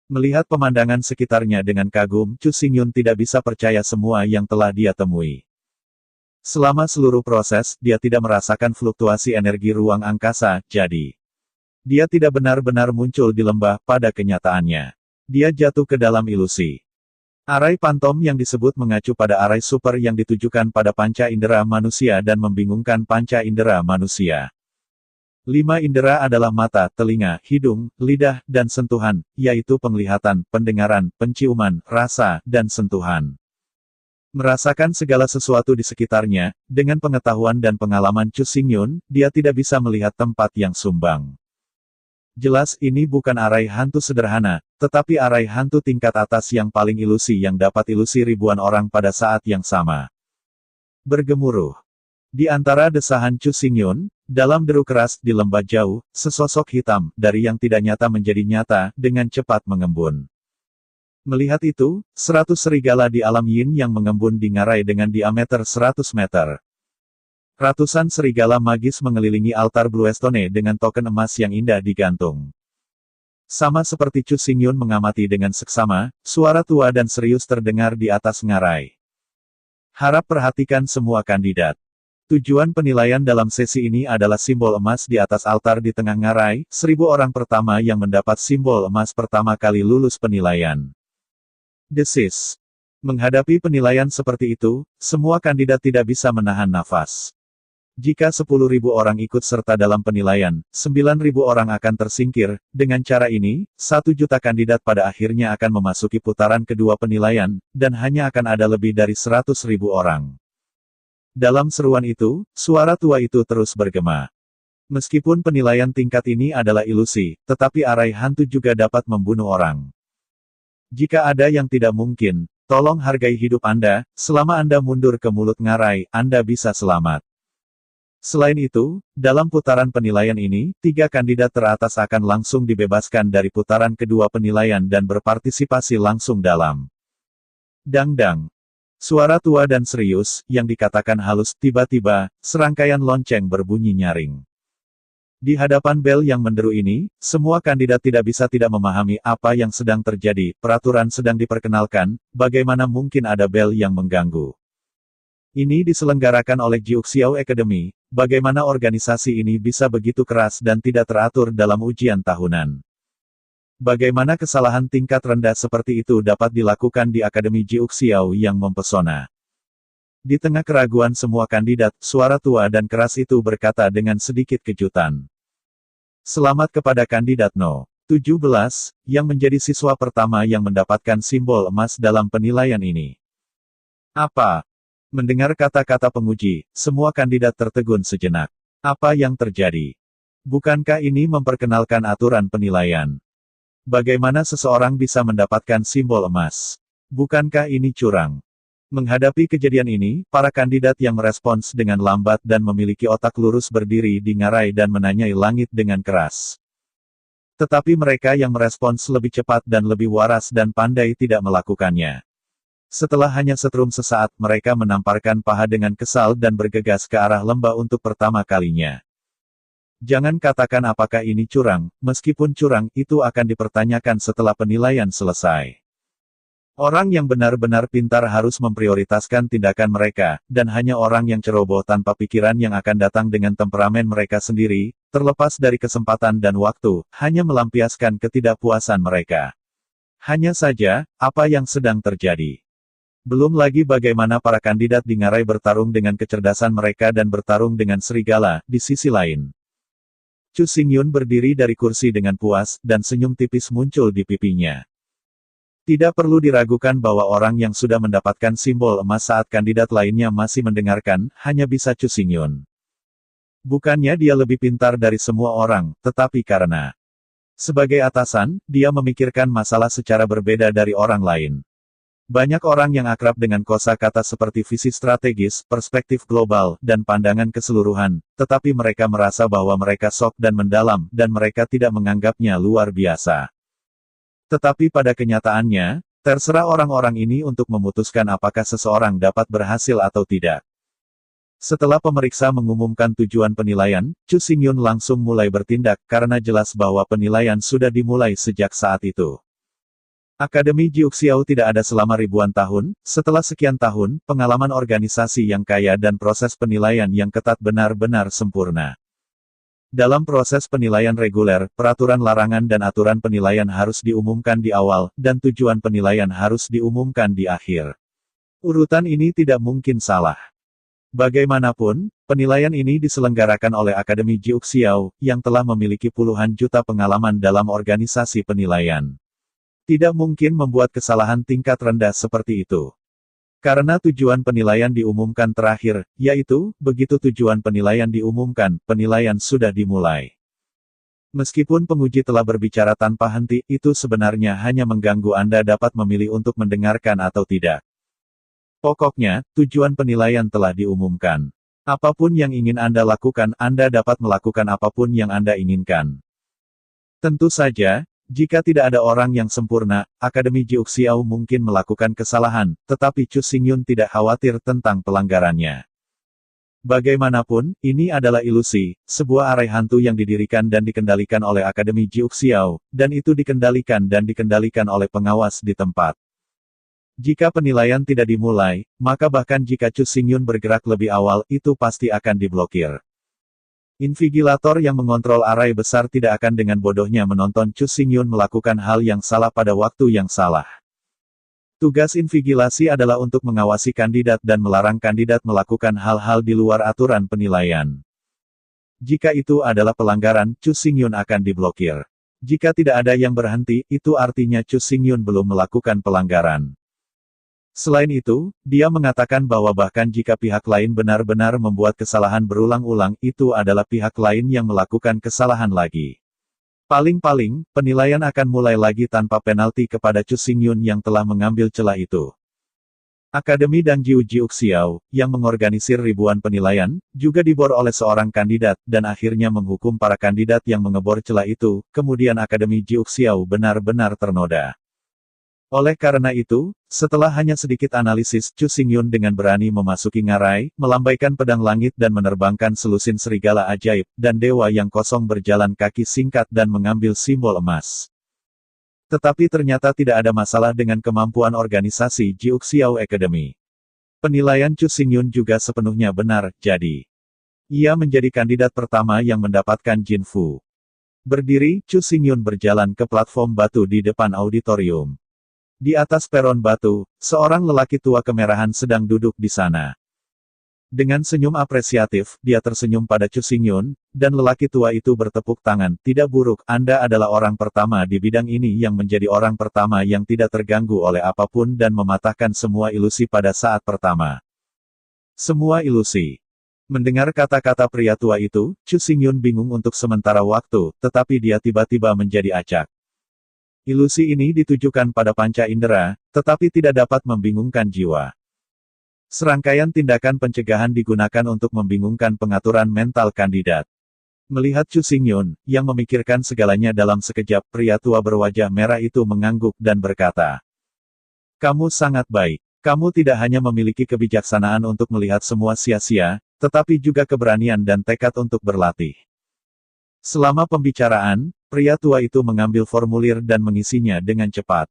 Melihat pemandangan sekitarnya dengan kagum, Chu Xingyun tidak bisa percaya semua yang telah dia temui. Selama seluruh proses, dia tidak merasakan fluktuasi energi ruang angkasa, jadi dia tidak benar-benar muncul di lembah. Pada kenyataannya, dia jatuh ke dalam ilusi. Arai pantom yang disebut mengacu pada arai super yang ditujukan pada panca indera manusia dan membingungkan panca indera manusia. 5 indera adalah mata, telinga, hidung, lidah, dan sentuhan, yaitu penglihatan, pendengaran, penciuman, rasa, dan sentuhan. Merasakan segala sesuatu di sekitarnya, dengan pengetahuan dan pengalaman Chu Xingyun, dia tidak bisa melihat tempat yang sumbang. Jelas ini bukan arai hantu sederhana, tetapi arai hantu tingkat atas yang paling ilusi yang dapat ilusi ribuan orang pada saat yang sama. Bergemuruh. Di antara desahan Chu Xingyun, dalam deru keras di lembah jauh, sesosok hitam, dari yang tidak nyata menjadi nyata, dengan cepat mengembun. Melihat itu, 100 serigala di alam yin yang mengembun di ngarai dengan diameter 100 meter. Ratusan serigala magis mengelilingi altar Bluestone dengan token emas yang indah digantung. Sama seperti Chu Xingyun mengamati dengan seksama, suara tua dan serius terdengar di atas ngarai. Harap perhatikan semua kandidat. Tujuan penilaian dalam sesi ini adalah simbol emas di atas altar di tengah ngarai, 1.000 orang pertama yang mendapat simbol emas pertama kali lulus penilaian. Desis. Menghadapi penilaian seperti itu, semua kandidat tidak bisa menahan nafas. Jika 10.000 orang ikut serta dalam penilaian, 9.000 orang akan tersingkir. Dengan cara ini, 1 juta kandidat pada akhirnya akan memasuki putaran kedua penilaian, dan hanya akan ada lebih dari 100.000 orang. Dalam seruan itu, suara tua itu terus bergema. Meskipun penilaian tingkat ini adalah ilusi, tetapi arai hantu juga dapat membunuh orang. Jika ada yang tidak mungkin, tolong hargai hidup Anda, selama Anda mundur ke mulut ngarai, Anda bisa selamat. Selain itu, dalam putaran penilaian ini, 3 kandidat teratas akan langsung dibebaskan dari putaran kedua penilaian dan berpartisipasi langsung dalam dangdang. Suara tua dan serius, yang dikatakan halus, tiba-tiba, serangkaian lonceng berbunyi nyaring. Di hadapan bel yang menderu ini, semua kandidat tidak bisa tidak memahami apa yang sedang terjadi, peraturan sedang diperkenalkan, bagaimana mungkin ada bel yang mengganggu. Ini diselenggarakan oleh Jiuxiao Academy, bagaimana organisasi ini bisa begitu keras dan tidak teratur dalam ujian tahunan. Bagaimana kesalahan tingkat rendah seperti itu dapat dilakukan di Akademi Jiuxiao yang mempesona. Di tengah keraguan semua kandidat, suara tua dan keras itu berkata dengan sedikit kejutan. Selamat kepada kandidat No. 17, yang menjadi siswa pertama yang mendapatkan simbol emas dalam penilaian ini. Apa? Mendengar kata-kata penguji, semua kandidat tertegun sejenak. Apa yang terjadi? Bukankah ini memperkenalkan aturan penilaian? Bagaimana seseorang bisa mendapatkan simbol emas? Bukankah ini curang? Menghadapi kejadian ini, para kandidat yang merespons dengan lambat dan memiliki otak lurus berdiri di ngarai dan menanyai langit dengan keras. Tetapi mereka yang merespons lebih cepat dan lebih waras dan pandai tidak melakukannya. Setelah hanya setrum sesaat, mereka menamparkan paha dengan kesal dan bergegas ke arah lembah untuk pertama kalinya. Jangan katakan apakah ini curang, meskipun curang, itu akan dipertanyakan setelah penilaian selesai. Orang yang benar-benar pintar harus memprioritaskan tindakan mereka, dan hanya orang yang ceroboh tanpa pikiran yang akan datang dengan temperamen mereka sendiri, terlepas dari kesempatan dan waktu, hanya melampiaskan ketidakpuasan mereka. Hanya saja, apa yang sedang terjadi? Belum lagi bagaimana para kandidat di ngarai bertarung dengan kecerdasan mereka dan bertarung dengan serigala, di sisi lain. Chu Xingyun berdiri dari kursi dengan puas, dan senyum tipis muncul di pipinya. Tidak perlu diragukan bahwa orang yang sudah mendapatkan simbol emas saat kandidat lainnya masih mendengarkan, hanya bisa Chu Xingyun. Bukannya dia lebih pintar dari semua orang, tetapi karena sebagai atasan, dia memikirkan masalah secara berbeda dari orang lain. Banyak orang yang akrab dengan kosakata seperti visi strategis, perspektif global, dan pandangan keseluruhan, tetapi mereka merasa bahwa mereka sok dan mendalam, dan mereka tidak menganggapnya luar biasa. Tetapi pada kenyataannya, terserah orang-orang ini untuk memutuskan apakah seseorang dapat berhasil atau tidak. Setelah pemeriksa mengumumkan tujuan penilaian, Chu Xingyun langsung mulai bertindak, karena jelas bahwa penilaian sudah dimulai sejak saat itu. Akademi Jiuxiao tidak ada selama ribuan tahun, setelah sekian tahun, pengalaman organisasi yang kaya dan proses penilaian yang ketat benar-benar sempurna. Dalam proses penilaian reguler, peraturan larangan dan aturan penilaian harus diumumkan di awal, dan tujuan penilaian harus diumumkan di akhir. Urutan ini tidak mungkin salah. Bagaimanapun, penilaian ini diselenggarakan oleh Akademi Jiuxiao, yang telah memiliki puluhan juta pengalaman dalam organisasi penilaian. Tidak mungkin membuat kesalahan tingkat rendah seperti itu. Karena tujuan penilaian diumumkan terakhir, yaitu, begitu tujuan penilaian diumumkan, penilaian sudah dimulai. Meskipun penguji telah berbicara tanpa henti, itu sebenarnya hanya mengganggu Anda dapat memilih untuk mendengarkan atau tidak. Pokoknya, tujuan penilaian telah diumumkan. Apapun yang ingin Anda lakukan, Anda dapat melakukan apapun yang Anda inginkan. Tentu saja, jika tidak ada orang yang sempurna, Akademi Jiuxiao mungkin melakukan kesalahan, tetapi Chu Xingyun tidak khawatir tentang pelanggarannya. Bagaimanapun, ini adalah ilusi, sebuah arai hantu yang didirikan dan dikendalikan oleh Akademi Jiuxiao, dan itu dikendalikan oleh pengawas di tempat. Jika penilaian tidak dimulai, maka bahkan jika Chu Xingyun bergerak lebih awal, itu pasti akan diblokir. Invigilator yang mengontrol arai besar tidak akan dengan bodohnya menonton Chu Xingyun melakukan hal yang salah pada waktu yang salah. Tugas invigilasi adalah untuk mengawasi kandidat dan melarang kandidat melakukan hal-hal di luar aturan penilaian. Jika itu adalah pelanggaran, Chu Xingyun akan diblokir. Jika tidak ada yang berhenti, itu artinya Chu Xingyun belum melakukan pelanggaran. Selain itu, dia mengatakan bahwa bahkan jika pihak lain benar-benar membuat kesalahan berulang-ulang, itu adalah pihak lain yang melakukan kesalahan lagi. Paling-paling, penilaian akan mulai lagi tanpa penalti kepada Chu Xingyun yang telah mengambil celah itu. Akademi Dangjiu Jiuxiao, yang mengorganisir ribuan penilaian, juga dibor oleh seorang kandidat, dan akhirnya menghukum para kandidat yang mengebor celah itu, kemudian Akademi Jiuxiao benar-benar ternoda. Oleh karena itu, setelah hanya sedikit analisis, Chu Xingyun dengan berani memasuki ngarai, melambaikan pedang langit dan menerbangkan selusin serigala ajaib, dan dewa yang kosong berjalan kaki singkat dan mengambil simbol emas. Tetapi ternyata tidak ada masalah dengan kemampuan organisasi Jiuxiao Academy. Penilaian Chu Xingyun juga sepenuhnya benar, jadi ia menjadi kandidat pertama yang mendapatkan Jinfu. Berdiri, Chu Xingyun berjalan ke platform batu di depan auditorium. Di atas peron batu, seorang lelaki tua kemerahan sedang duduk di sana. Dengan senyum apresiatif, dia tersenyum pada Chu Xingyun, dan lelaki tua itu bertepuk tangan. Tidak buruk, Anda adalah orang pertama di bidang ini yang menjadi orang pertama yang tidak terganggu oleh apapun dan mematahkan semua ilusi pada saat pertama. Semua ilusi. Mendengar kata-kata pria tua itu, Chu Xingyun bingung untuk sementara waktu, tetapi dia tiba-tiba menjadi acak. Ilusi ini ditujukan pada panca indera, tetapi tidak dapat membingungkan jiwa. Serangkaian tindakan pencegahan digunakan untuk membingungkan pengaturan mental kandidat. Melihat Chu Xingyun, yang memikirkan segalanya dalam sekejap, pria tua berwajah merah itu mengangguk dan berkata, "Kamu sangat baik. Kamu tidak hanya memiliki kebijaksanaan untuk melihat semua sia-sia, tetapi juga keberanian dan tekad untuk berlatih." Selama pembicaraan, pria tua itu mengambil formulir dan mengisinya dengan cepat.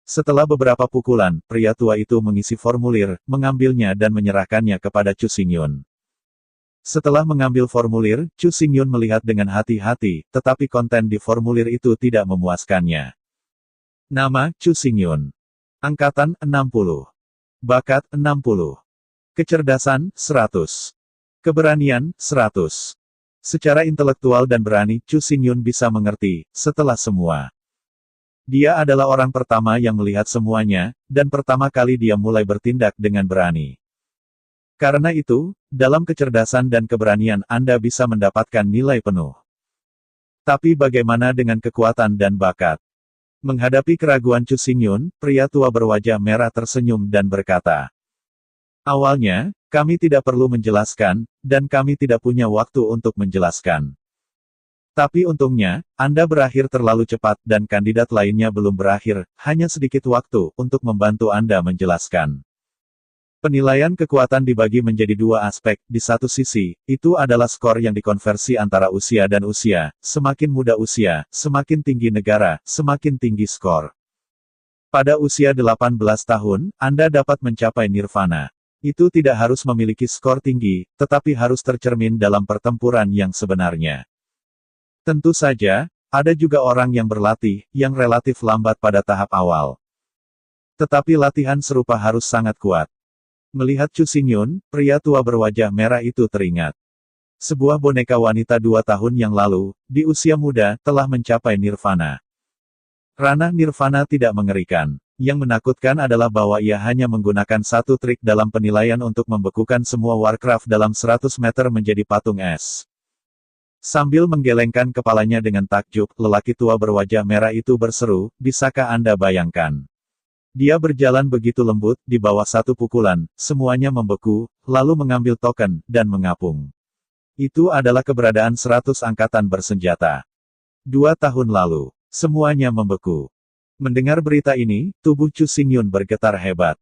Setelah beberapa pukulan, pria tua itu mengisi formulir, mengambilnya dan menyerahkannya kepada Chu Xingyun. Setelah mengambil formulir, Chu Xingyun melihat dengan hati-hati, tetapi konten di formulir itu tidak memuaskannya. Nama, Chu Xingyun. Angkatan, 60. Bakat, 60. Kecerdasan, 100. Keberanian, 100. Secara intelektual dan berani, Chu Xingyun bisa mengerti, setelah semua. Dia adalah orang pertama yang melihat semuanya, dan pertama kali dia mulai bertindak dengan berani. Karena itu, dalam kecerdasan dan keberanian Anda bisa mendapatkan nilai penuh. Tapi bagaimana dengan kekuatan dan bakat? Menghadapi keraguan Chu Xingyun, pria tua berwajah merah tersenyum dan berkata, "Awalnya, kami tidak perlu menjelaskan, dan kami tidak punya waktu untuk menjelaskan. Tapi untungnya, Anda berakhir terlalu cepat dan kandidat lainnya belum berakhir, hanya sedikit waktu untuk membantu Anda menjelaskan." Penilaian kekuatan dibagi menjadi dua aspek. Di satu sisi, itu adalah skor yang dikonversi antara usia dan usia. Semakin muda usia, semakin tinggi negara, semakin tinggi skor. Pada usia 18 tahun, Anda dapat mencapai nirvana. Itu tidak harus memiliki skor tinggi, tetapi harus tercermin dalam pertempuran yang sebenarnya. Tentu saja, ada juga orang yang berlatih, yang relatif lambat pada tahap awal. Tetapi latihan serupa harus sangat kuat. Melihat Chu Xingyun, pria tua berwajah merah itu teringat. Sebuah boneka wanita 2 tahun yang lalu, di usia muda, telah mencapai nirvana. Ranah nirvana tidak mengerikan. Yang menakutkan adalah bahwa ia hanya menggunakan satu trik dalam penilaian untuk membekukan semua Warcraft dalam 100 meter menjadi patung es. Sambil menggelengkan kepalanya dengan takjub, lelaki tua berwajah merah itu berseru, "Bisakah Anda bayangkan?" Dia berjalan begitu lembut, di bawah satu pukulan, semuanya membeku, lalu mengambil token, dan mengapung. Itu adalah keberadaan 100 angkatan bersenjata. 2 tahun lalu, semuanya membeku. Mendengar berita ini, tubuh Chu Xingyun bergetar hebat.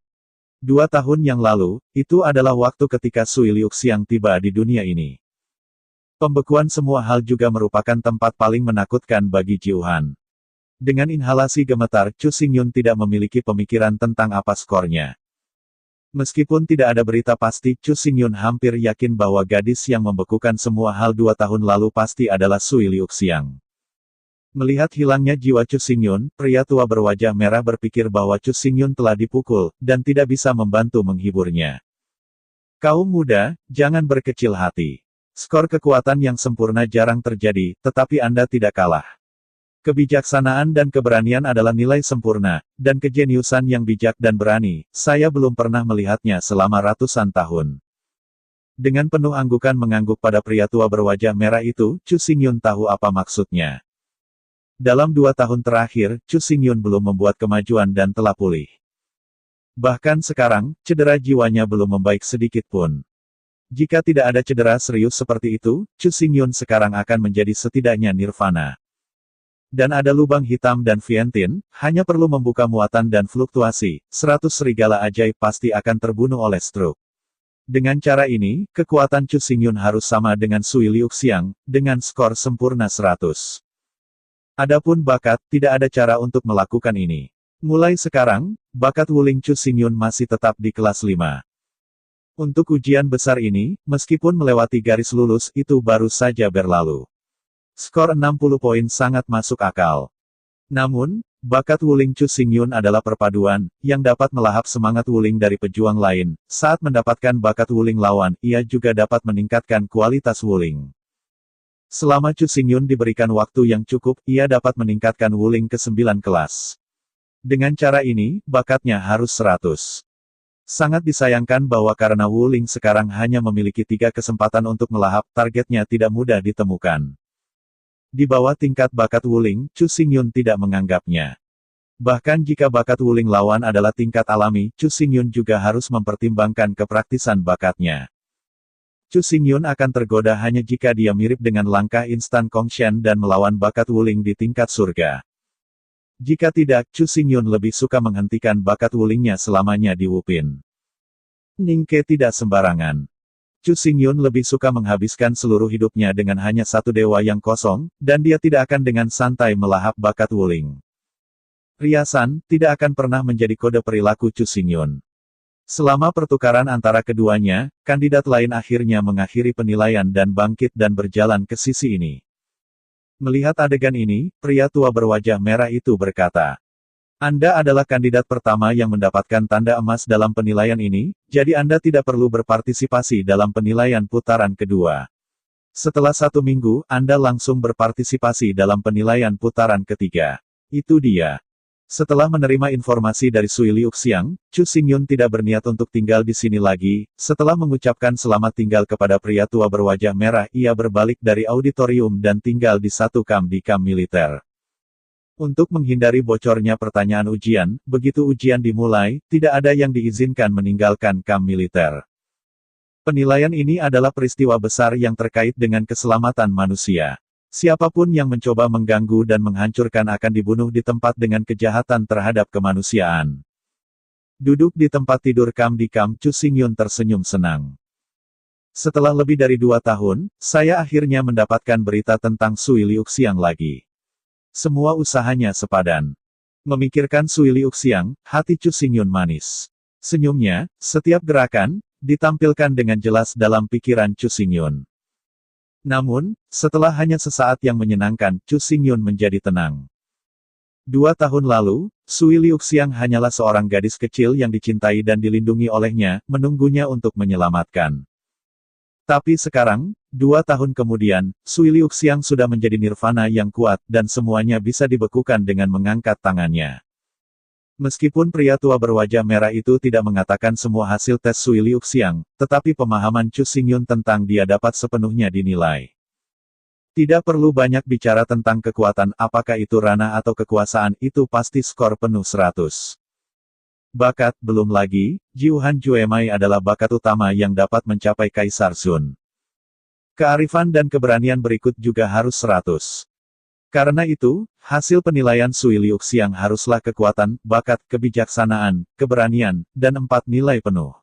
2 tahun yang lalu, itu adalah waktu ketika Sui Liuxiang tiba di dunia ini. Pembekuan semua hal juga merupakan tempat paling menakutkan bagi Jiuhan. Dengan inhalasi gemetar, Chu Xingyun tidak memiliki pemikiran tentang apa skornya. Meskipun tidak ada berita pasti, Chu Xingyun hampir yakin bahwa gadis yang membekukan semua hal 2 tahun lalu pasti adalah Sui Liuxiang. Melihat hilangnya jiwa Chu Xingyun, pria tua berwajah merah berpikir bahwa Chu Xingyun telah dipukul, dan tidak bisa membantu menghiburnya. Kaum muda, jangan berkecil hati. Skor kekuatan yang sempurna jarang terjadi, tetapi Anda tidak kalah. Kebijaksanaan dan keberanian adalah nilai sempurna, dan kejeniusan yang bijak dan berani, saya belum pernah melihatnya selama ratusan tahun. Dengan penuh anggukan mengangguk pada pria tua berwajah merah itu, Chu Xingyun tahu apa maksudnya. Dalam 2 tahun terakhir, Chu Xingyun belum membuat kemajuan dan telah pulih. Bahkan sekarang, cedera jiwanya belum membaik sedikit pun. Jika tidak ada cedera serius seperti itu, Chu Xingyun sekarang akan menjadi setidaknya nirvana. Dan ada lubang hitam dan Vientin, hanya perlu membuka muatan dan fluktuasi, 100 serigala ajaib pasti akan terbunuh oleh stroke. Dengan cara ini, kekuatan Chu Xingyun harus sama dengan Sui Liuxiang, dengan skor sempurna 100. Adapun bakat, tidak ada cara untuk melakukan ini. Mulai sekarang, bakat Wuling Chu Xingyun masih tetap di kelas 5. Untuk ujian besar ini, meskipun melewati garis lulus, itu baru saja berlalu. Skor 60 poin sangat masuk akal. Namun, bakat Wuling Chu Xingyun adalah perpaduan, yang dapat melahap semangat Wuling dari pejuang lain. Saat mendapatkan bakat Wuling lawan, ia juga dapat meningkatkan kualitas Wuling. Selama Chu Xingyun diberikan waktu yang cukup, ia dapat meningkatkan Wuling ke 9 kelas. Dengan cara ini, bakatnya harus 100. Sangat disayangkan bahwa karena Wuling sekarang hanya memiliki 3 kesempatan untuk melahap, targetnya tidak mudah ditemukan. Di bawah tingkat bakat Wuling, Chu Xingyun tidak menganggapnya. Bahkan jika bakat Wuling lawan adalah tingkat alami, Chu Xingyun juga harus mempertimbangkan kepraktisan bakatnya. Chu Xingyun akan tergoda hanya jika dia mirip dengan langkah instan Kong Shen dan melawan bakat Wuling di tingkat surga. Jika tidak, Chu Xingyun lebih suka menghentikan bakat Wulingnya selamanya di Wupin. Ningke tidak sembarangan. Chu Xingyun lebih suka menghabiskan seluruh hidupnya dengan hanya satu dewa yang kosong, dan dia tidak akan dengan santai melahap bakat Wuling. Riasan, tidak akan pernah menjadi kode perilaku Chu Xingyun. Selama pertukaran antara keduanya, kandidat lain akhirnya mengakhiri penilaian dan bangkit dan berjalan ke sisi ini. Melihat adegan ini, pria tua berwajah merah itu berkata, "Anda adalah kandidat pertama yang mendapatkan tanda emas dalam penilaian ini, jadi Anda tidak perlu berpartisipasi dalam penilaian putaran kedua. Setelah 1 minggu, Anda langsung berpartisipasi dalam penilaian putaran ketiga." Itu dia. Setelah menerima informasi dari Sui Liuxiang, Chu Xingyun tidak berniat untuk tinggal di sini lagi. Setelah mengucapkan selamat tinggal kepada pria tua berwajah merah, ia berbalik dari auditorium dan tinggal di satu kamp di kamp militer. Untuk menghindari bocornya pertanyaan ujian, begitu ujian dimulai, tidak ada yang diizinkan meninggalkan kamp militer. Penilaian ini adalah peristiwa besar yang terkait dengan keselamatan manusia. Siapapun yang mencoba mengganggu dan menghancurkan akan dibunuh di tempat dengan kejahatan terhadap kemanusiaan. Duduk di tempat tidur kamp di kamp, Chu Xingyun tersenyum senang. Setelah lebih dari 2 tahun, saya akhirnya mendapatkan berita tentang Sui Liuxiang lagi. Semua usahanya sepadan. Memikirkan Sui Liuxiang, hati Chu Xingyun manis. Senyumnya, setiap gerakan, ditampilkan dengan jelas dalam pikiran Chu Xingyun. Namun, setelah hanya sesaat yang menyenangkan, Chu Xingyun menjadi tenang. 2 tahun lalu, Sui Liuxiang hanyalah seorang gadis kecil yang dicintai dan dilindungi olehnya, menunggunya untuk menyelamatkan. Tapi sekarang, 2 tahun kemudian, Sui Liuxiang sudah menjadi nirvana yang kuat, dan semuanya bisa dibekukan dengan mengangkat tangannya. Meskipun pria tua berwajah merah itu tidak mengatakan semua hasil tes Sui Liuxiang, tetapi pemahaman Chu Xingyun tentang dia dapat sepenuhnya dinilai. Tidak perlu banyak bicara tentang kekuatan, apakah itu ranah atau kekuasaan, itu pasti skor penuh 100. Bakat, belum lagi, Jiuhan Juemai adalah bakat utama yang dapat mencapai Kaisar Sun. Kearifan dan keberanian berikut juga harus 100. Karena itu, hasil penilaian Sui Liuxiang haruslah kekuatan, bakat, kebijaksanaan, keberanian, dan 4 nilai penuh.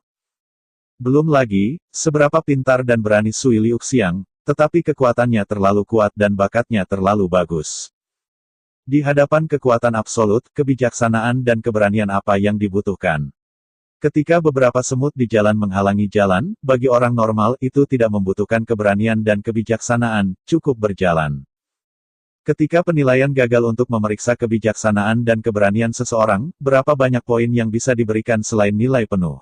Belum lagi, seberapa pintar dan berani Sui Liuxiang, tetapi kekuatannya terlalu kuat dan bakatnya terlalu bagus. Di hadapan kekuatan absolut, kebijaksanaan dan keberanian apa yang dibutuhkan? Ketika beberapa semut di jalan menghalangi jalan, bagi orang normal itu tidak membutuhkan keberanian dan kebijaksanaan, cukup berjalan. Ketika penilaian gagal untuk memeriksa kebijaksanaan dan keberanian seseorang, berapa banyak poin yang bisa diberikan selain nilai penuh?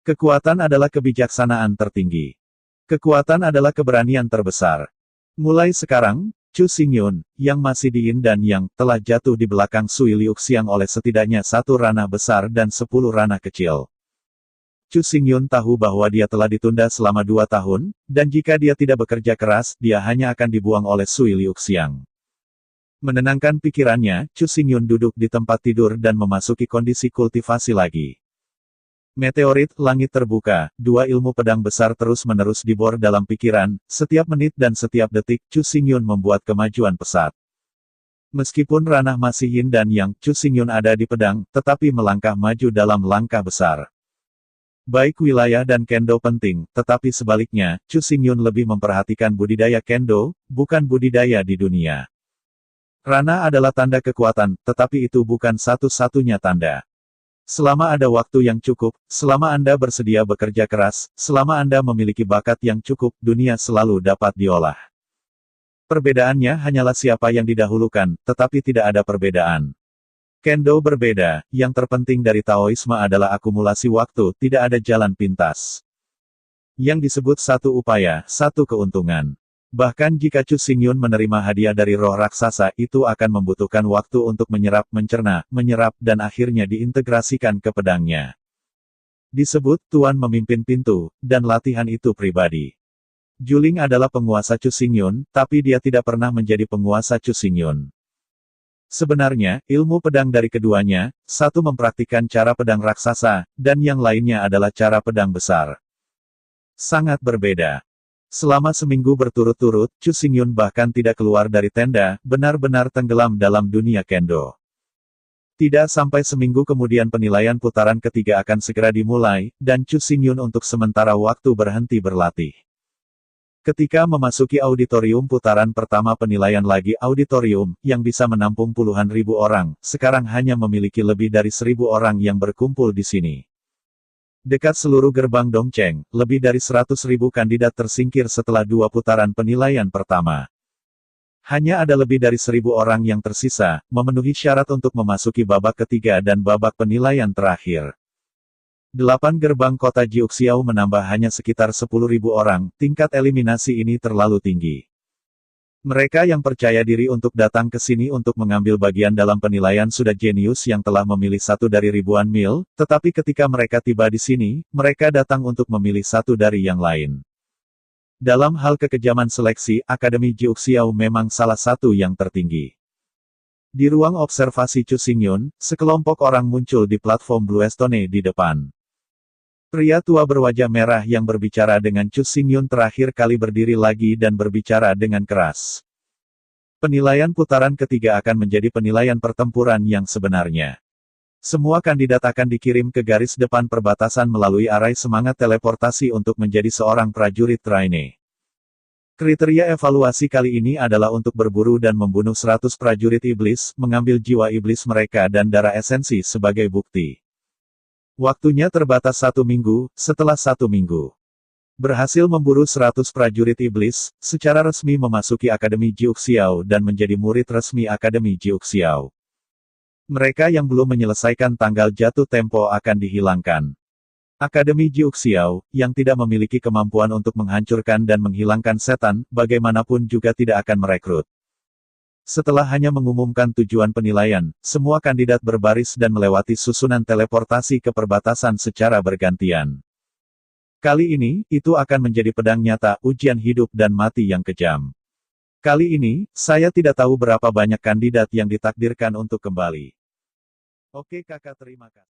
Kekuatan adalah kebijaksanaan tertinggi. Kekuatan adalah keberanian terbesar. Mulai sekarang, Chu Xingyun, yang masih di Yin dan yang telah jatuh di belakang Sui Liuxiang oleh setidaknya 1 ranah besar dan 10 ranah kecil. Chu Xingyun tahu bahwa dia telah ditunda selama 2 tahun, dan jika dia tidak bekerja keras, dia hanya akan dibuang oleh Sui Liuxiang. Menenangkan pikirannya, Chu Xingyun duduk di tempat tidur dan memasuki kondisi kultivasi lagi. Meteorit, langit terbuka, 2 ilmu pedang besar terus-menerus dibor dalam pikiran, setiap menit dan setiap detik, Chu Xingyun membuat kemajuan pesat. Meskipun ranah masih Yin dan Yang, Chu Xingyun ada di pedang, tetapi melangkah maju dalam langkah besar. Baik wilayah dan kendo penting, tetapi sebaliknya, Chu Xingyun lebih memperhatikan budidaya kendo, bukan budidaya di dunia. Rana adalah tanda kekuatan, tetapi itu bukan satu-satunya tanda. Selama ada waktu yang cukup, selama Anda bersedia bekerja keras, selama Anda memiliki bakat yang cukup, dunia selalu dapat diolah. Perbedaannya hanyalah siapa yang didahulukan, tetapi tidak ada perbedaan. Kendo berbeda, yang terpenting dari Taoisme adalah akumulasi waktu, tidak ada jalan pintas. Yang disebut satu upaya, satu keuntungan. Bahkan jika Chu Xingyun menerima hadiah dari roh raksasa, itu akan membutuhkan waktu untuk menyerap, mencerna, menyerap, dan akhirnya diintegrasikan ke pedangnya. Disebut Tuan memimpin pintu, dan latihan itu pribadi. Juling adalah penguasa Chu Xingyun, tapi dia tidak pernah menjadi penguasa Chu Xingyun. Sebenarnya, ilmu pedang dari keduanya, satu mempraktikkan cara pedang raksasa, dan yang lainnya adalah cara pedang besar. Sangat berbeda. Selama seminggu berturut-turut, Chu Xingyun bahkan tidak keluar dari tenda, benar-benar tenggelam dalam dunia kendo. Tidak sampai seminggu kemudian penilaian putaran ketiga akan segera dimulai, dan Chu Xingyun untuk sementara waktu berhenti berlatih. Ketika memasuki auditorium putaran pertama penilaian lagi auditorium, yang bisa menampung puluhan ribu orang, sekarang hanya memiliki lebih dari 1.000 orang yang berkumpul di sini. Dekat seluruh gerbang Dongcheng, lebih dari 100.000 kandidat tersingkir setelah 2 putaran penilaian pertama. Hanya ada lebih dari 1.000 orang yang tersisa, memenuhi syarat untuk memasuki babak ketiga dan babak penilaian terakhir. 8 gerbang kota Jiuxiao menambah hanya sekitar 10.000 orang, tingkat eliminasi ini terlalu tinggi. Mereka yang percaya diri untuk datang ke sini untuk mengambil bagian dalam penilaian sudah jenius yang telah memilih satu dari ribuan mil, tetapi ketika mereka tiba di sini, mereka datang untuk memilih satu dari yang lain. Dalam hal kekejaman seleksi, Akademi Jiuxiao memang salah satu yang tertinggi. Di ruang observasi Chu Xingyun, sekelompok orang muncul di platform Bluestone di depan. Pria tua berwajah merah yang berbicara dengan Chu Xingyun terakhir kali berdiri lagi dan berbicara dengan keras. Penilaian putaran ketiga akan menjadi penilaian pertempuran yang sebenarnya. Semua kandidat akan dikirim ke garis depan perbatasan melalui arai semangat teleportasi untuk menjadi seorang prajurit trainee. Kriteria evaluasi kali ini adalah untuk berburu dan membunuh 100 prajurit iblis, mengambil jiwa iblis mereka dan darah esensi sebagai bukti. Waktunya terbatas 1 minggu, setelah 1 minggu. Berhasil memburu 100 prajurit iblis, secara resmi memasuki Akademi Jiuxiao dan menjadi murid resmi Akademi Jiuxiao. Mereka yang belum menyelesaikan tanggal jatuh tempo akan dihilangkan. Akademi Jiuxiao, yang tidak memiliki kemampuan untuk menghancurkan dan menghilangkan setan, bagaimanapun juga tidak akan merekrut. Setelah hanya mengumumkan tujuan penilaian, semua kandidat berbaris dan melewati susunan teleportasi ke perbatasan secara bergantian. Kali ini, itu akan menjadi pedang nyata, ujian hidup dan mati yang kejam. Kali ini, saya tidak tahu berapa banyak kandidat yang ditakdirkan untuk kembali. Oke kakak, terima kasih.